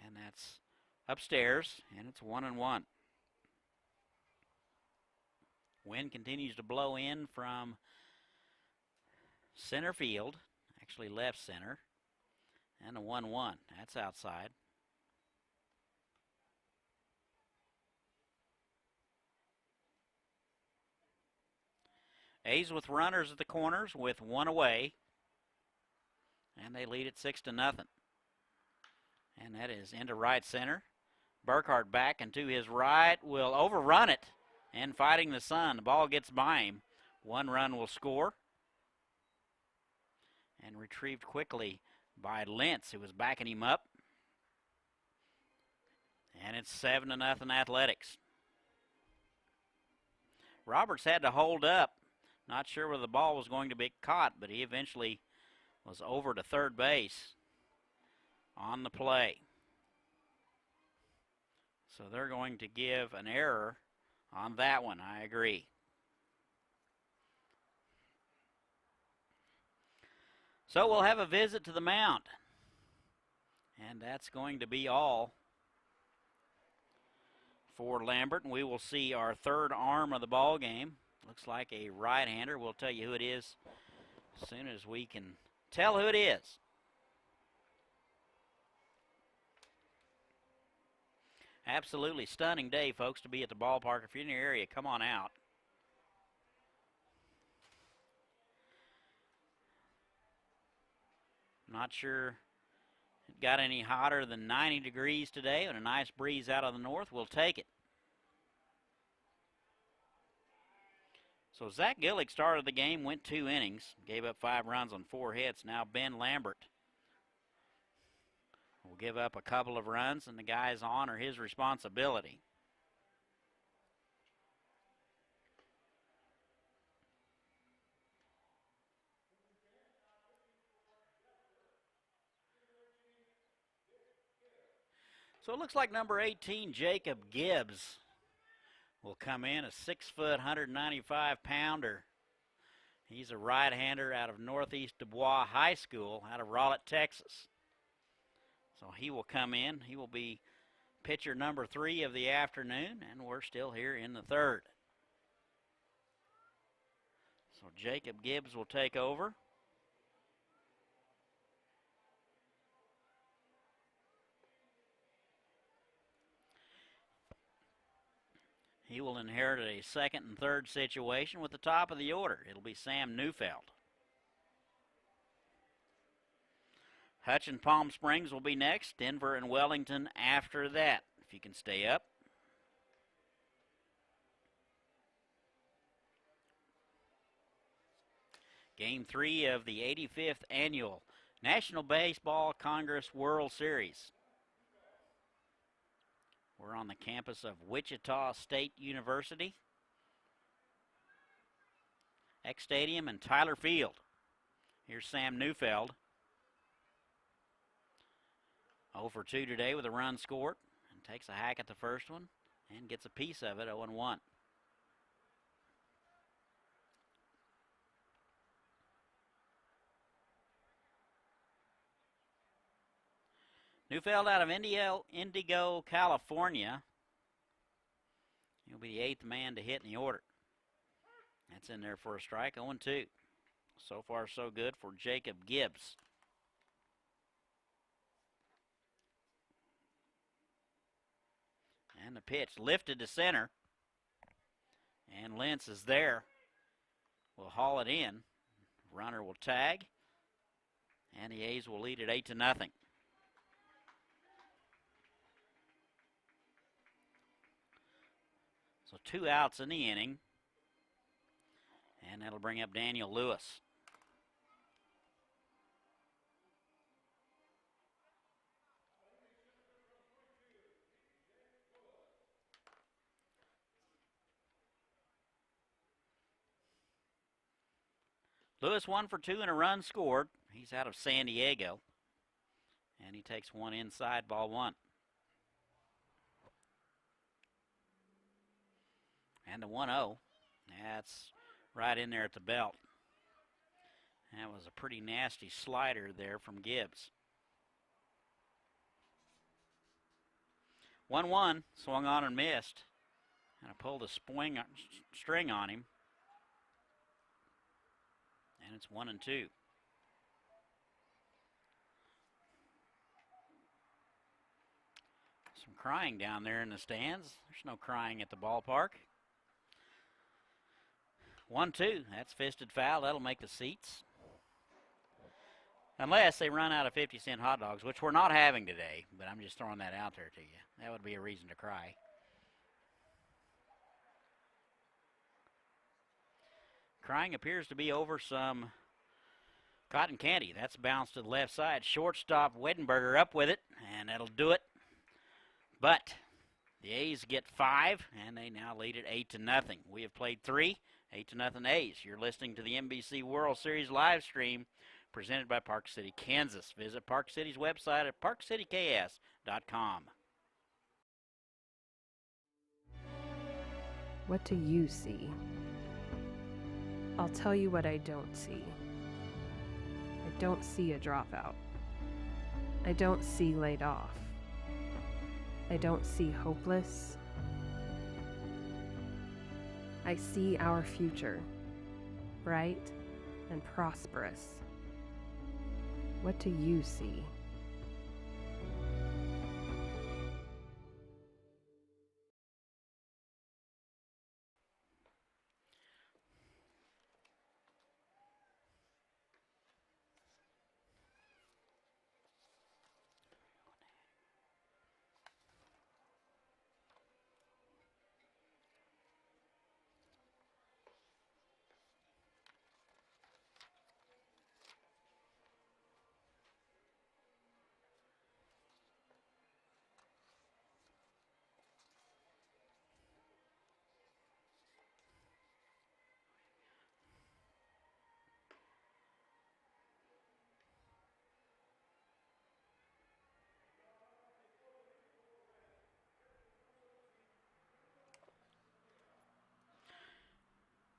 And that's upstairs, and it's 1-1. Wind continues to blow in from center field, actually left center, and a 1-1. That's outside. A's with runners at the corners with one away, and they lead it 6-0. And that is into right center. Burkhardt back and to his right, will overrun it, and fighting the sun. The ball gets by him. One run will score, and retrieved quickly by Lentz, who was backing him up. And it's 7-0 Athletics. Roberts had to hold up. Not sure whether the ball was going to be caught, but he eventually was over to third base on the play. So they're going to give an error on that one, I agree. So we'll have a visit to the mound. And that's going to be all for Lambert. And we will see our third arm of the ball game. Looks like a right-hander. We'll tell you who it is as soon as we can tell who it is. Absolutely stunning day, folks, to be at the ballpark. If you're in your area, come on out. Not sure it got any hotter than 90 degrees today, and a nice breeze out of the north. We'll take it. So Zach Gillick started the game, went 2 innings, gave up 5 runs on 4 hits. Now Ben Lambert will give up a couple of runs, and the guys on are his responsibility. So it looks like number 18, Jacob Gibbs, will come in, a 6 foot, 195-pounder. He's a right-hander out of Northeast Dubois High School out of Rowlett, Texas. So he will come in. He will be pitcher number 3 of the afternoon, and we're still here in the third. So Jacob Gibbs will take over. He will inherit a second and third situation with the top of the order. It'll be Sam Neufeld. Hutch and Palm Springs will be next. Denver and Wellington after that, if you can stay up. Game 3 of the 85th Annual National Baseball Congress World Series. We're on the campus of Wichita State University, X Stadium, and Tyler Field. Here's Sam Neufeld. 0 for 2 today with a run scored, and takes a hack at the first one and gets a piece of it, 0-1. Neufeld out of Indigo, California. He'll be the 8th man to hit in the order. That's in there for a strike, 0-2. So far, so good for Jacob Gibbs. And the pitch lifted to center. And Lentz is there. Will haul it in. Runner will tag. And the A's will lead it 8-0. So 2 outs in the inning. And that'll bring up Daniel Lewis. Lewis 1 for 2 and a run scored. He's out of San Diego. And he takes one inside, ball 1. And the 1-0. That's right in there at the belt. That was a pretty nasty slider there from Gibbs. 1-1, swung on and missed. And I pulled a string on him. And it's 1-2. Some crying down there in the stands. There's no crying at the ballpark. 1-2, that's fisted foul. That'll make the seats. Unless they run out of 50-cent hot dogs, which we're not having today, but I'm just throwing that out there to you. That would be a reason to cry. Crying appears to be over some cotton candy. That's bounced to the left side. Shortstop Wedenberger up with it, and that'll do it. But the A's get 5, and they now lead it 8-0. We have played 3, 8-0 A's. You're listening to the NBC World Series live stream presented by Park City, Kansas. Visit Park City's website at parkcityks.com. What do you see? I'll tell you what I don't see. I don't see a dropout. I don't see laid off. I don't see hopeless. I see our future, bright and prosperous. What do you see?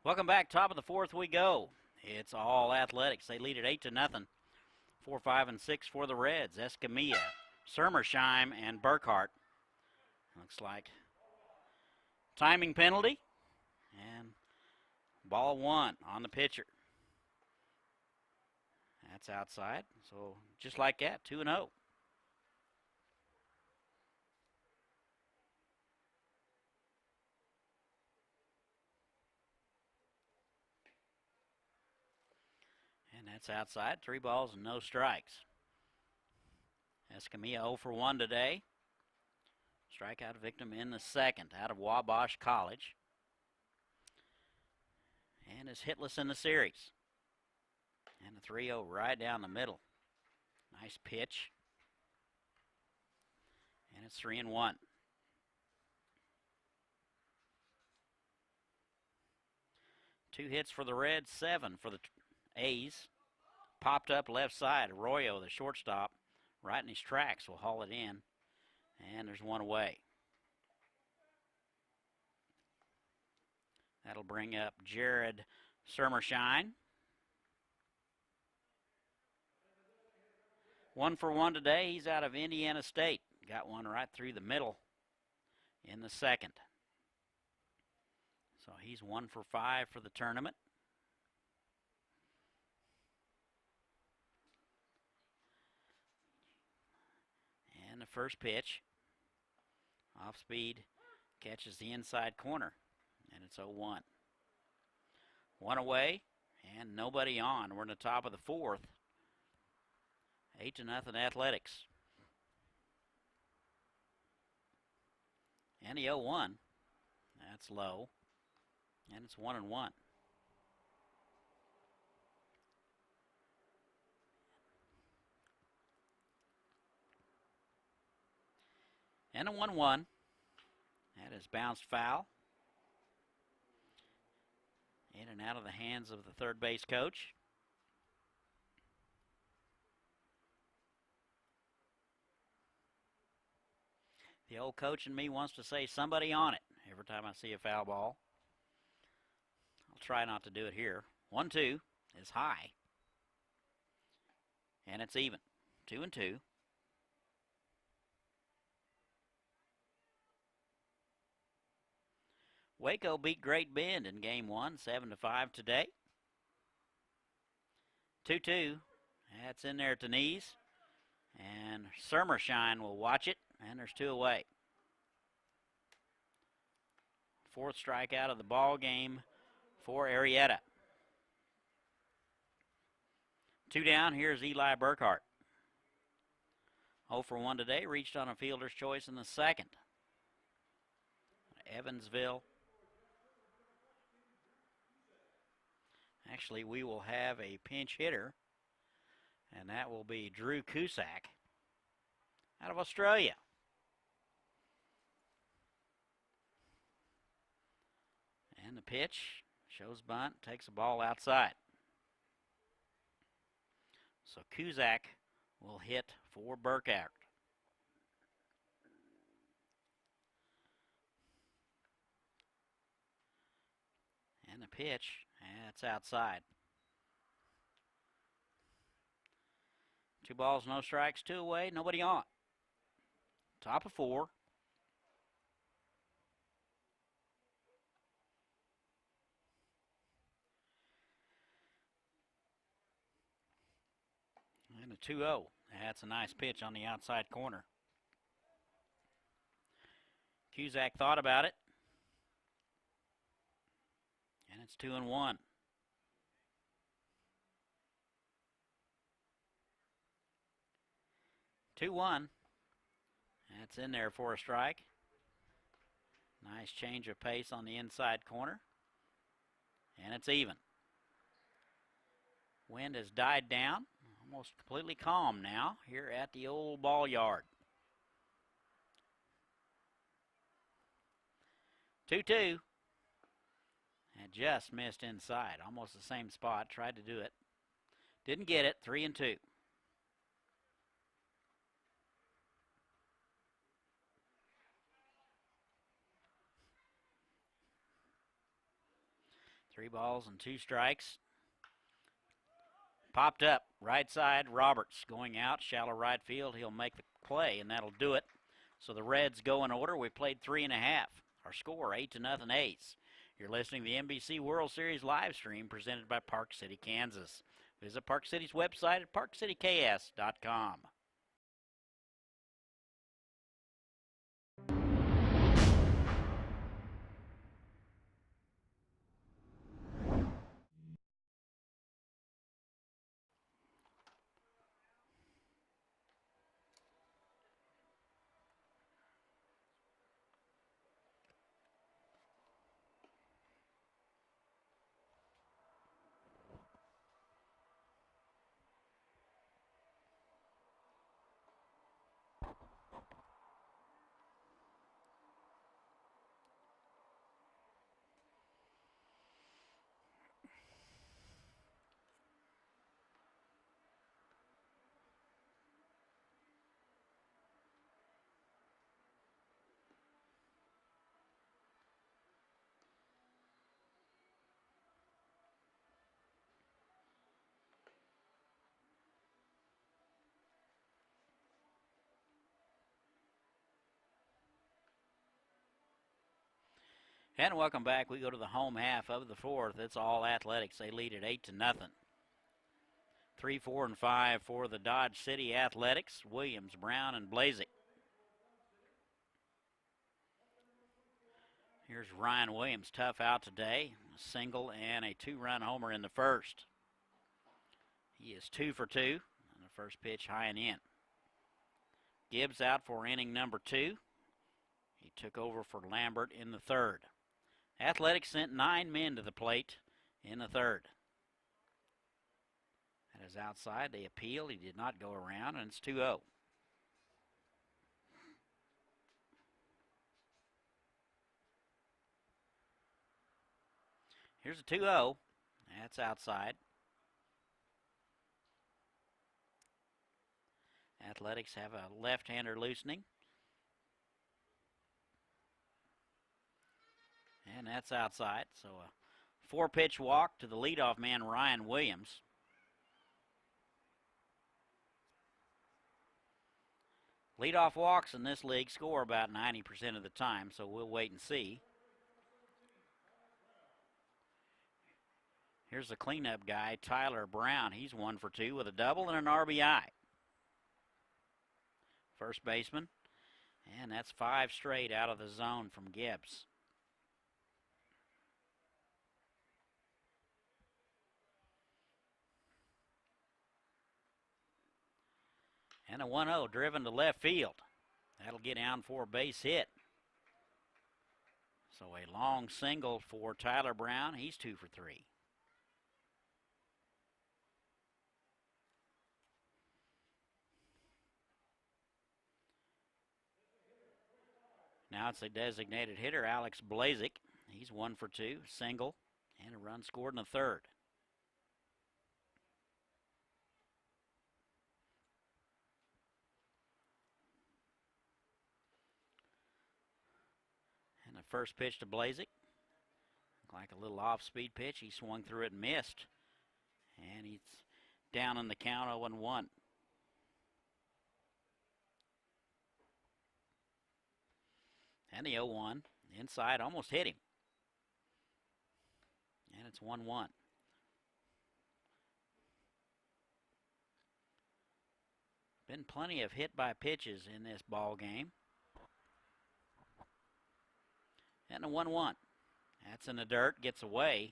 Welcome back. Top of the 4th we go. It's all athletics. They lead it 8-0. 4, 5, and 6 for the Reds. Escamilla, Sermersheim, and Burkhart. Looks like timing penalty. And ball 1 on the pitcher. That's outside. So just like that, 2-0. And that's outside. 3 balls and no strikes. Escamilla 0 for 1 today. Strikeout victim in the 2nd out of Wabash College. And is hitless in the series. And a 3-0 right down the middle. Nice pitch. And it's 3-1. Two hits for the Reds, 7 for the A's. Popped up left side. Arroyo, the shortstop, right in his tracks, will haul it in. And there's one away. That'll bring up Jared Sermersheim. 1 for 1 today. He's out of Indiana State. Got one right through the middle in the 2nd. So he's 1 for 5 for the tournament. And the first pitch, off speed, catches the inside corner, and it's 0-1. One away, and nobody on. We're in the top of the 4th. 8-0 Athletics. And the 0-1. That's low. And it's 1-1. And a 1-1. That is bounced foul. In and out of the hands of the third base coach. The old coach in me wants to say somebody on it every time I see a foul ball. I'll try not to do it here. 1-2 is high. And it's even. 2-2. Waco beat Great Bend in game 1, 7-5 today. 2-2. That's in there to knees. And Summershine will watch it. And there's 2 away. 4th strikeout of the ball game for Arietta. 2 down. Here's Eli Burkhart. 0 for 1 today. Reached on a fielder's choice in the 2nd. Evansville. Actually, we will have a pinch hitter, and that will be Drew Cusack out of Australia. And the pitch shows bunt, takes the ball outside. So Cusack will hit for Burkhart. And the pitch, that's outside. 2 balls, no strikes, 2 away, nobody on. Top of 4. And a 2-0. That's a nice pitch on the outside corner. Cusack thought about it. And it's 2-1. That's in there for a strike. Nice change of pace on the inside corner. And it's even. Wind has died down. Almost completely calm now here at the old ball yard. 2-2. And just missed inside. Almost the same spot. Tried to do it. Didn't get it. 3-2. Three balls and 2 strikes. Popped up, right side, Roberts going out, shallow right field. He'll make the play, and that'll do it. So the Reds go in order. We played 3.5. Our score, 8-0 A's. You're listening to the NBC World Series live stream presented by Park City, Kansas. Visit Park City's website at parkcityks.com. And welcome back. We go to the home half of the 4th. It's all Athletics. They lead at 8-0. 3, 4, and 5 for the Dodge City Athletics. Williams, Brown, and Blazik. Here's Ryan Williams, tough out today. A single and a 2-run homer in the 1st. He is 2 for 2. And First pitch high and in. Gibbs out for inning number 2. He took over for Lambert in the 3rd. Athletics sent 9 men to the plate in the 3rd. That is outside. They appeal. He did not go around, and it's 2-0. Here's a 2-0. That's outside. Athletics have a left-hander loosening. And that's outside. So a 4-pitch walk to the leadoff man, Ryan Williams. Leadoff walks in this league score about 90% of the time, so we'll wait and see. Here's the cleanup guy, Tyler Brown. He's 1 for 2 with a double and an RBI. First baseman, and that's 5 straight out of the zone from Gibbs. And a 1-0 driven to left field. That'll get down for a base hit. So a long single for Tyler Brown. He's 2 for 3. Now it's a designated hitter, Alex Blazik. He's 1 for 2, single, and a run scored in the 3rd. And the first pitch to Blazik, like a little off-speed pitch. He swung through it and missed. And he's down in the count 0-1. And the 0-1 inside almost hit him. And it's 1-1. Been plenty of hit by pitches in this ball game. And a 1-1. That's in the dirt, gets away,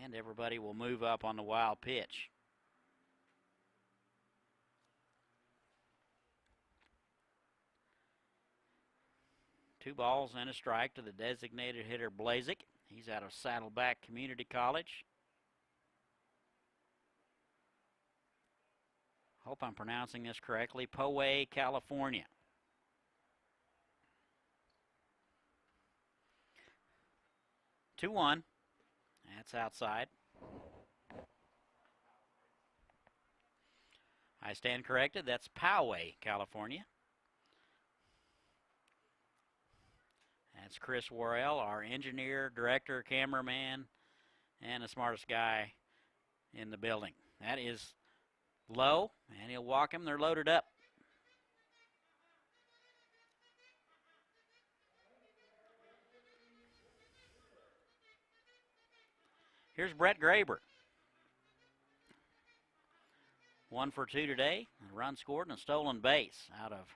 and everybody will move up on the wild pitch. Two balls and a strike to the designated hitter, Blazik. He's out of Saddleback Community College. Hope I'm pronouncing this correctly. Poway, California. Two-one. That's outside. I stand corrected. That's Poway, California. That's Chris Worrell, our engineer, director, cameraman, and the smartest guy in the building. That is low, and he'll walk him. They're loaded up. Here's Brett Graber. 1 for 2 today. A run scored and a stolen base out of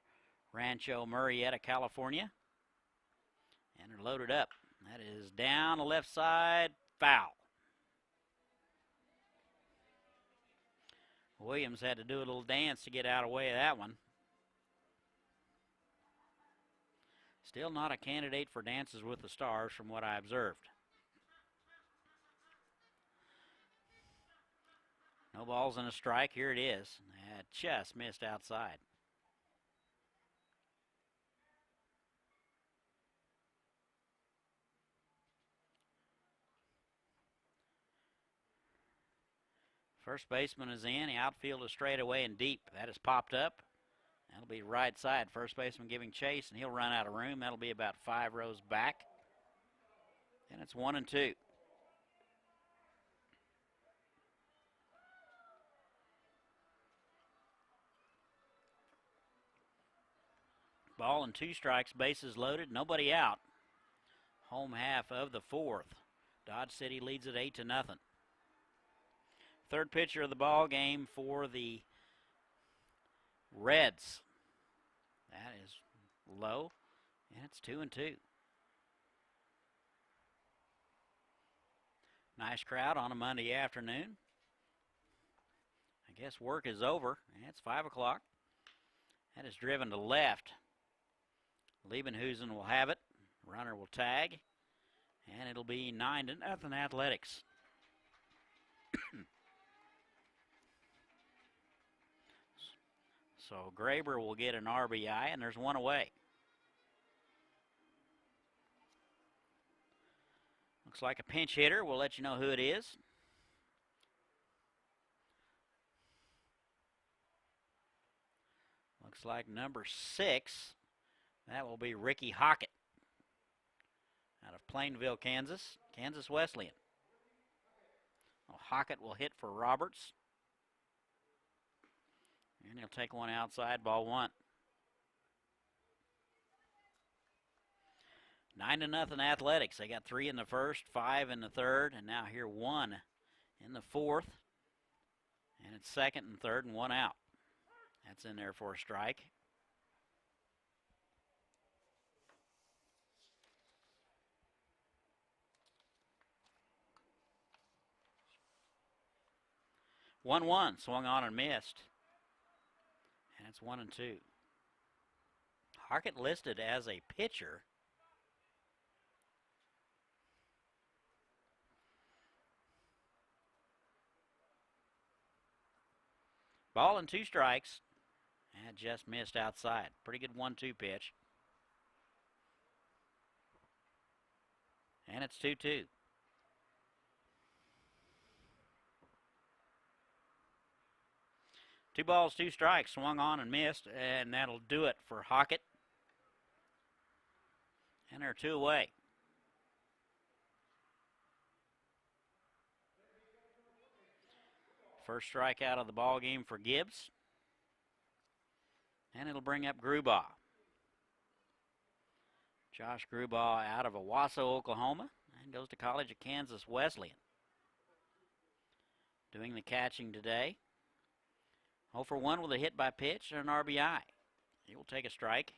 Rancho Murrieta, California. And they're loaded up. That is down the left side, foul. Williams had to do a little dance to get out of the way of that one. Still not a candidate for Dances with the Stars from what I observed. No balls and a strike. Here it is. That just missed outside. First baseman is in. The outfield is straight away and deep. That is popped up. That'll be right side. First baseman giving chase, and he'll run out of room. That'll be about 5 rows back. And it's 1-2. Ball and 2 strikes, bases loaded, nobody out. Home half of the 4th. Dodge City leads it 8-0. Third pitcher of the ball game for the Reds. That is low, and it's 2-2. Nice crowd on a Monday afternoon. I guess work is over. It's 5 o'clock. That is driven to left. Liebenhusen will have it. Runner will tag. And it'll be 9-0 Athletics. So Graber will get an RBI, and there's one away. Looks like a pinch hitter. We'll let you know who it is. Looks like number 6. That will be Ricky Hockett out of Plainville, Kansas. Kansas Wesleyan. Well, Hockett will hit for Roberts. And he'll take one outside, ball 1. 9-0 Athletics. They got 3 in the first, 5 in the third, and now here 1 in the fourth. And it's second and third and 1 out. That's in there for a strike. One, swung on and missed. And it's 1-2. Hockett listed as a pitcher. Ball and 2 strikes. And just missed outside. Pretty good 1-2 pitch. And it's 2-2. Two balls, 2 strikes, swung on and missed, and that'll do it for Hockett. And they're 2 away. First strikeout of the ball game for Gibbs. And it'll bring up Grubaugh. Josh Grubaugh out of Owasso, Oklahoma, and goes to college at Kansas Wesleyan. Doing the catching today. 0 for 1 with a hit by pitch and an RBI. He will take a strike.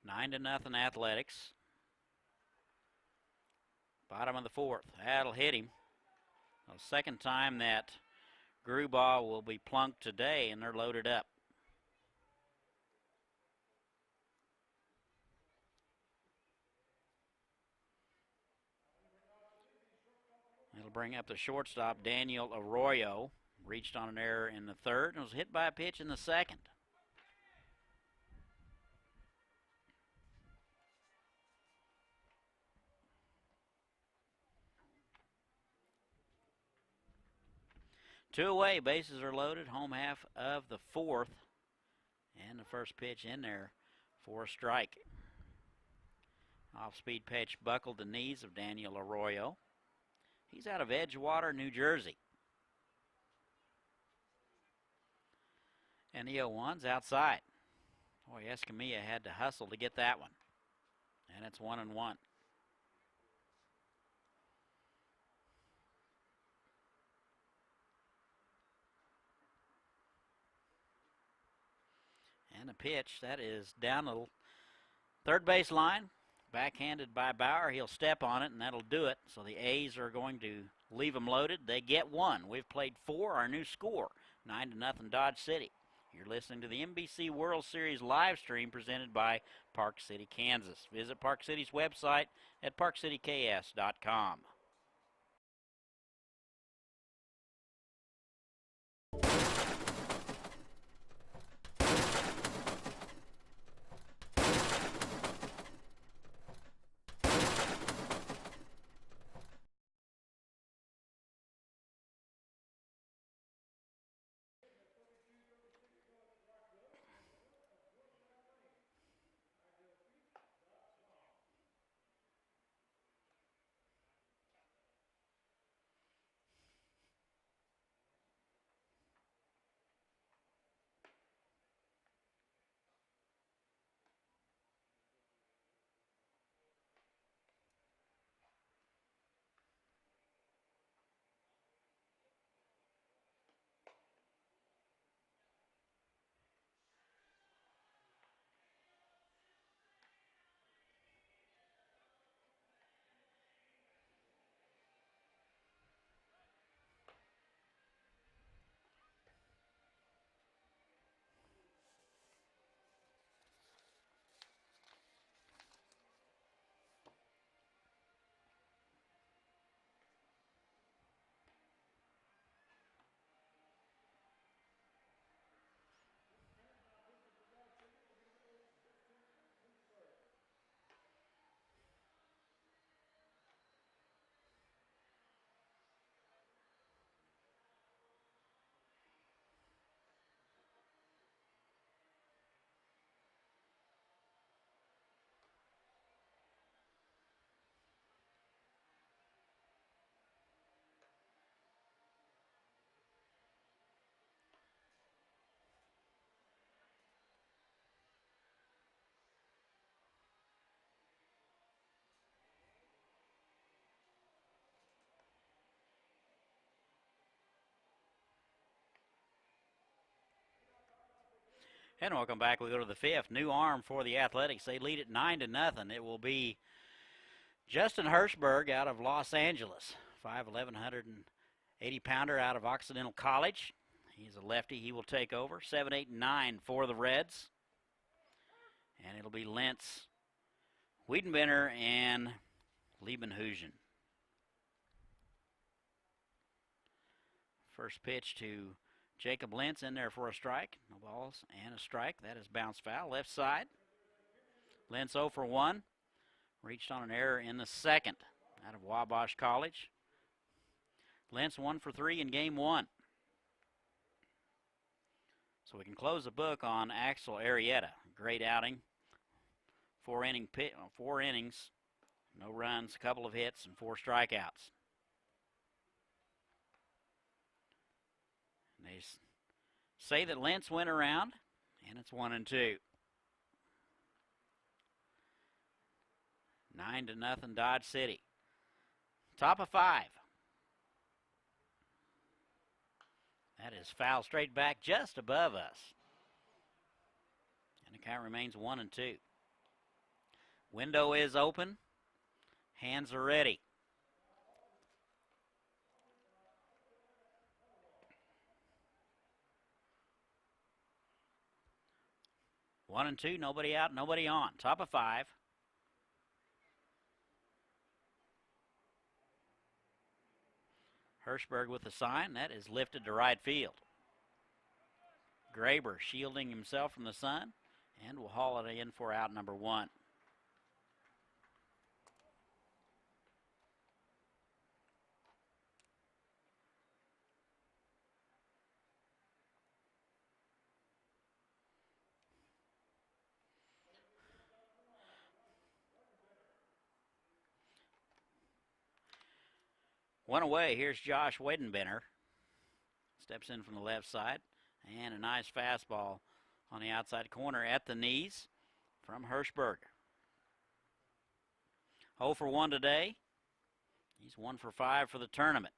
9-0 Athletics. Bottom of the fourth. That'll hit him. The second time that Grubaugh will be plunked today, and they're loaded up. It'll bring up the shortstop, Daniel Arroyo. Reached on an error in the third and was hit by a pitch in the second. Two away, bases are loaded, home half of the fourth. And the first pitch in there for a strike. Off-speed pitch buckled the knees of Daniel Arroyo. He's out of Edgewater, New Jersey. And the 0-1's outside. Boy, Escamilla had to hustle to get that one. And it's 1-1. And a pitch that is down the third base line. Backhanded by Bauer. He'll step on it, and that'll do it. So the A's are going to leave them loaded. They get 1. We've played 4. Our new score, 9-0 Dodge City. You're listening to the NBC World Series live stream presented by Park City, Kansas. Visit Park City's website at parkcityks.com. And welcome back. We go to the fifth. New arm for the Athletics. They lead it 9-0. It will be Justin Hirschberg out of Los Angeles, 5'11", 180-pounder out of Occidental College. He's a lefty. He will take over. 7, 8, and 9 for the Reds. And it'll be Lentz, Wiedenbender, and Liebenhuizen. First pitch to Jacob Lentz in there for a strike. No balls and a strike. That is bounce foul. Left side. Lentz 0 for 1. Reached on an error in the second out of Wabash College. Lentz 1 for 3 in game 1. So we can close the book on Axel Arrieta. Great outing. 4 innings. No runs, a couple of hits, and 4 strikeouts. And they say that Lentz went around, and it's 1-2. 9-0 Dodge City. Top of 5. That is foul straight back just above us. And the count remains 1-2. Window is open. Hands are ready. One and two, nobody out, nobody on. Top of 5. Hirschberg with the sign. That is lifted to right field. Graber shielding himself from the sun and will haul it in for out number 1. One away. Here's Josh Wiedenbender. Steps in from the left side. And a nice fastball on the outside corner at the knees from Hirschberg. 0 for 1 today. He's 1 for 5 for the tournament.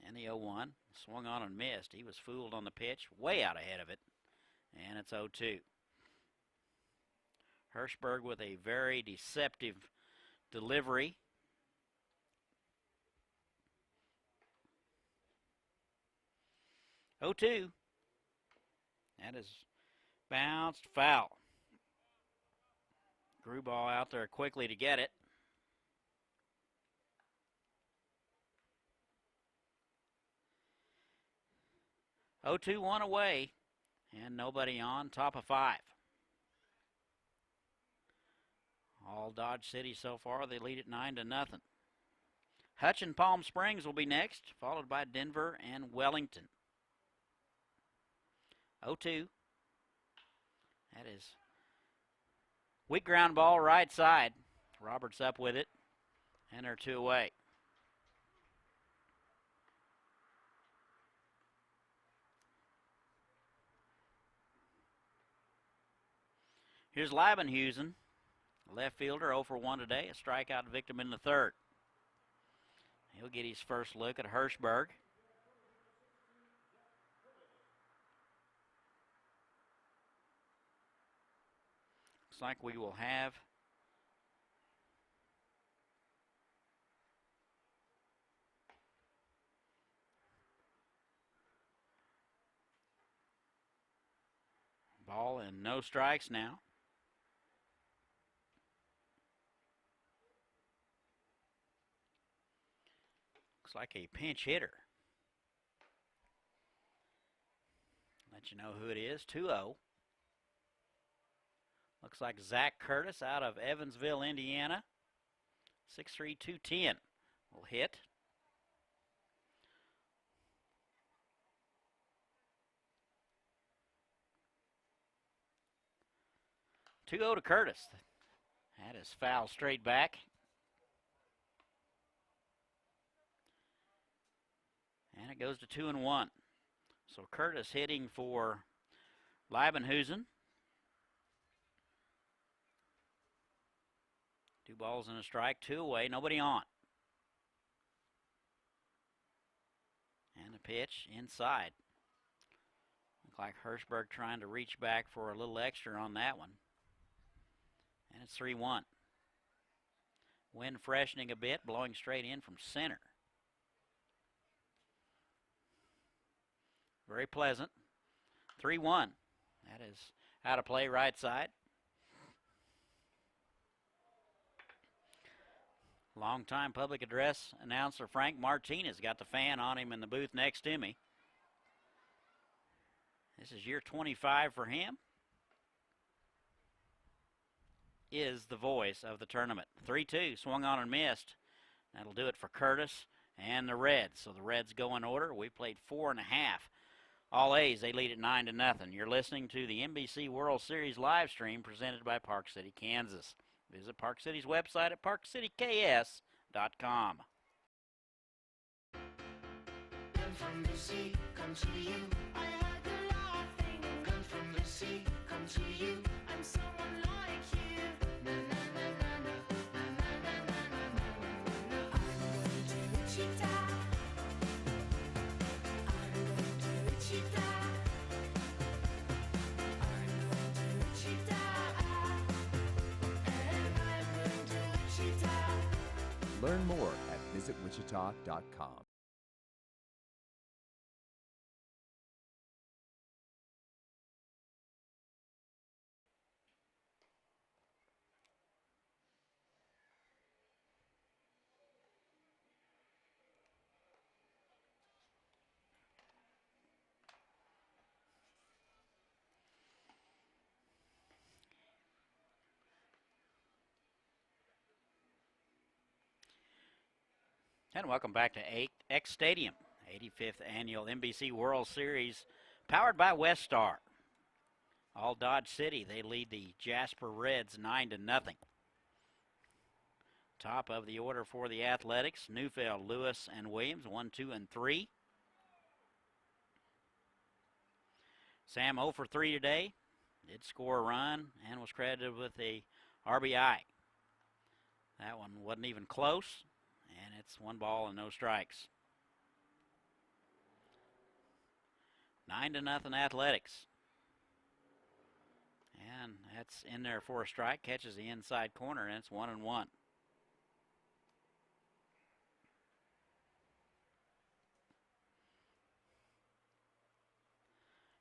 And the 0-1 swung on and missed. He was fooled on the pitch, way out ahead of it. And it's 0-2. Hirschberg with a very deceptive delivery. Oh, 2. That is bounced foul. Grew ball out there quickly to get it. Oh, 2, 1 away, and nobody on. Top of 5. All Dodge City so far. They lead it 9-0. Hutch and Palm Springs will be next, followed by Denver and Wellington. 0-2. That is weak ground ball right side. Roberts up with it, and they're 2 away. Here's Liebenhuizen, left fielder, 0 for 1 today, a strikeout victim in the third. He'll get his first look at Hirschberg. Looks like we will have ball and no strikes now. Looks like a pinch hitter. Let you know who it is. 2-0. Looks like Zach Curtis out of Evansville, Indiana. 6'3", 210 will hit. Two 2-0 to Curtis. That is foul straight back. And it goes to 2-1. So Curtis hitting for Liebenhuizen. 2 balls and a strike, 2 away, nobody on. And a pitch inside. like Hirschberg trying to reach back for a little extra on that one. And it's 3-1. Wind freshening a bit, blowing straight in from center. Very pleasant. 3-1. That is out of play right side. Longtime public address announcer Frank Martinez got the fan on him in the booth next to me. This is year 25 for him. Is the voice of the tournament. 3-2, swung on and missed. That'll do it for Curtis and the Reds. So the Reds go in order. We played 4.5. All A's, they lead at 9-0. You're listening to the NBC World Series live stream presented by Park City, Kansas. Visit Park City's website at parkcityks.com. Learn from the sea, come to you. I heard the laughing. Learn from the sea, come to you. I'm someone like you. Na na na na na na na na na na. I'm going to Wichita. I'm going to Wichita. I'm going to Wichita. And I'm going to Wichita. Learn more at visitwichita.com. And welcome back to X Stadium, 85th Annual NBC World Series, powered by Westar. All Dodge City, they lead the Jasper Reds 9-0. Top of the order for the Athletics, Neufeld, Lewis, and Williams, 1, 2, and 3. Sam 0 for 3 today, did score a run and was credited with a RBI. That one wasn't even close. And it's 1 ball and no strikes. 9-0 Athletics. And that's in there for a strike. Catches the inside corner, and it's 1-1.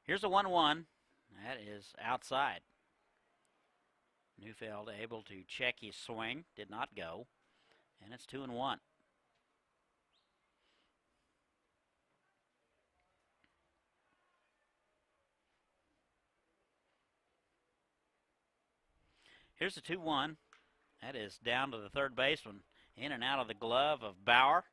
Here's a 1-1. That is outside. Neufeld able to check his swing. Did not go. And it's 2-1. Here's the 2-1. That is down to the third baseman. In and out of the glove of Bauer.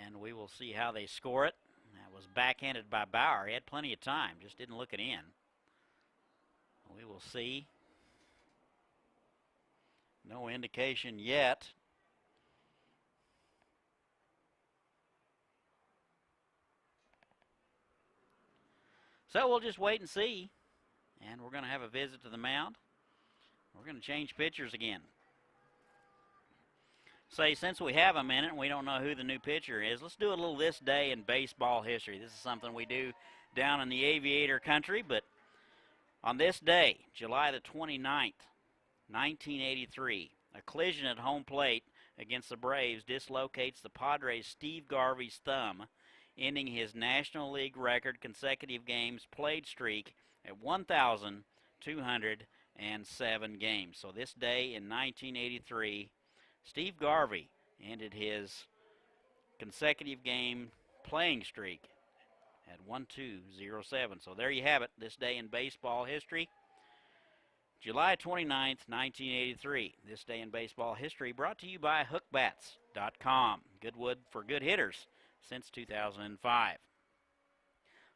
And we will see how they score it. That was backhanded by Bauer. He had plenty of time, just didn't look it in. We will see. No indication yet. So we'll just wait and see. And we're going to have a visit to the mound. We're going to change pitchers again. Say, since we have a minute and we don't know who the new pitcher is, let's do a little this day in baseball history. This is something we do down in the aviator country, but on this day, July the 29th, 1983, a collision at home plate against the Braves dislocates the Padres' Steve Garvey's thumb, ending his National League record consecutive games played streak at 1,207 games. So this day in 1983, Steve Garvey ended his consecutive game playing streak at 1,207. So there you have it, this day in baseball history. July 29th, 1983. This day in baseball history brought to you by hookbats.com. Good wood for good hitters since 2005.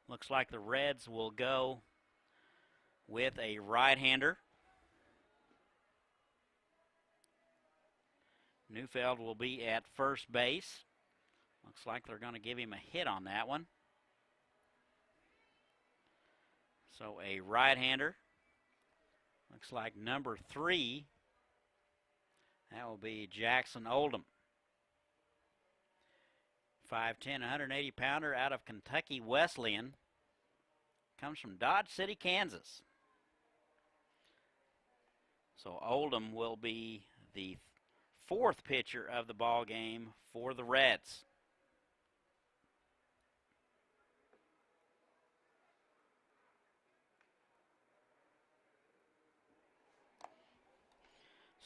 Looks like the Reds will go with a right-hander. Neufeld will be at first base. Looks like they're going to give him a hit on that one. So a right-hander. Looks like number 3. That will be Jackson Oldham. 5'10", 180-pounder out of Kentucky Wesleyan. comes from Dodge City, Kansas. So Oldham will be the fourth pitcher of the ball game for the Reds.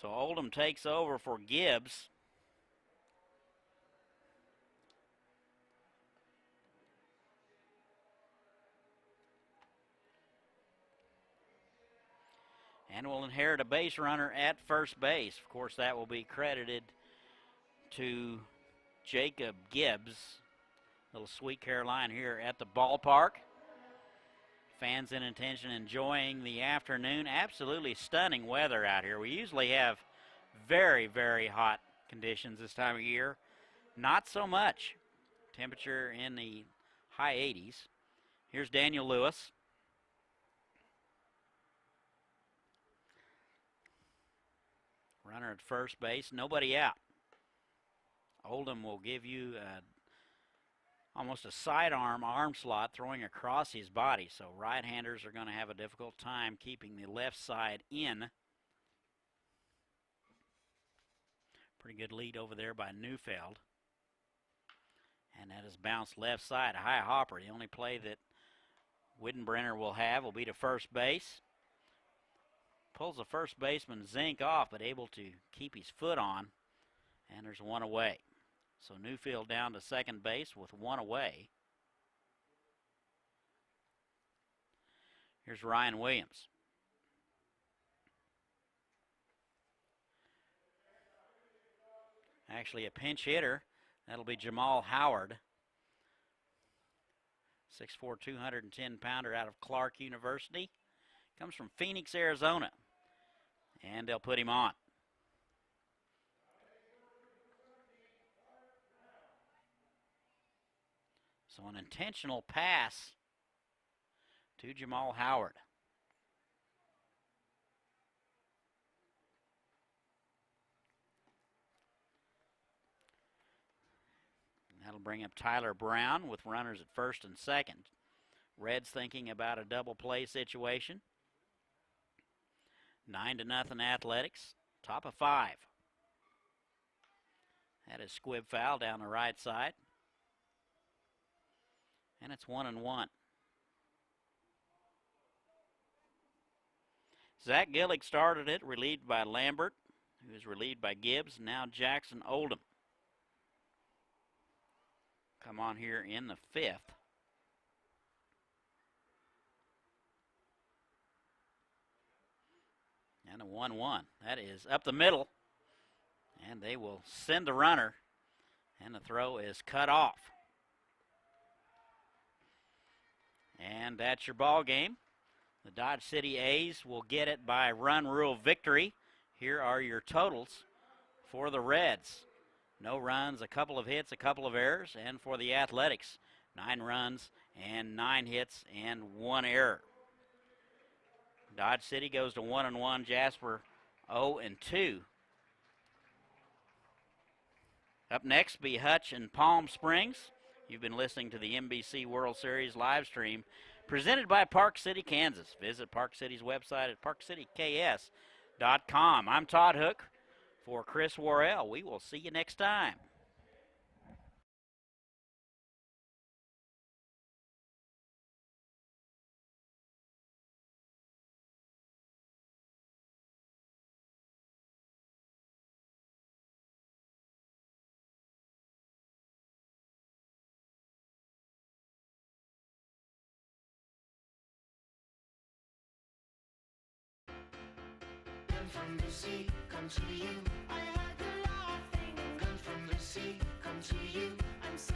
So Oldham takes over for Gibbs. And will inherit a base runner at first base. Of course, that will be credited to Jacob Gibbs. Little Sweet Caroline here at the ballpark. Fans in attention enjoying the afternoon. Absolutely stunning weather out here. We usually have very, very hot conditions this time of year. Not so much. Temperature in the high 80s. Here's Daniel Lewis. Runner at first base, nobody out. Oldham will give you almost a sidearm arm slot throwing across his body, so right-handers are going to have a difficult time keeping the left side in. Pretty good lead over there by Neufeld. And that is bounced left side, a high hopper. The only play that Widdenbrenner will have will be to first base. Pulls the first baseman Zink off, but able to keep his foot on. And there's one away. So Neufeld down to second base with one away. Here's Ryan Williams. Actually a pinch hitter. That'll be Jamal Howard. 6'4", 210-pounder out of Clark University. Comes from Phoenix, Arizona. And they'll put him on. So an intentional pass to Jamal Howard. And that'll bring up Tyler Brown with runners at first and second. Reds thinking about a double play situation. 9-0 Athletics, top of 5. That is squib foul down the right side. And it's 1-1. Zach Gillick started it, relieved by Lambert, who is relieved by Gibbs. Now Jackson Oldham. Come on here in the 5th. And a 1-1. That is up the middle. And they will send the runner. And the throw is cut off. And that's your ball game. The Dodge City A's will get it by run rule victory. Here are your totals for the Reds. No runs, a couple of hits, a couple of errors. And for the Athletics, 9 runs and 9 hits and 1 error. Dodge City goes to 1-1. Jasper 0-2. Up next be Hutch and Palm Springs. You've been listening to the NBC World Series live stream presented by Park City, Kansas. Visit Park City's website at parkcityks.com. I'm Todd Hook for Chris Worrell. We will see you next time. From the sea, come to you. I heard the laughing. Come from the sea, come to you. I'm so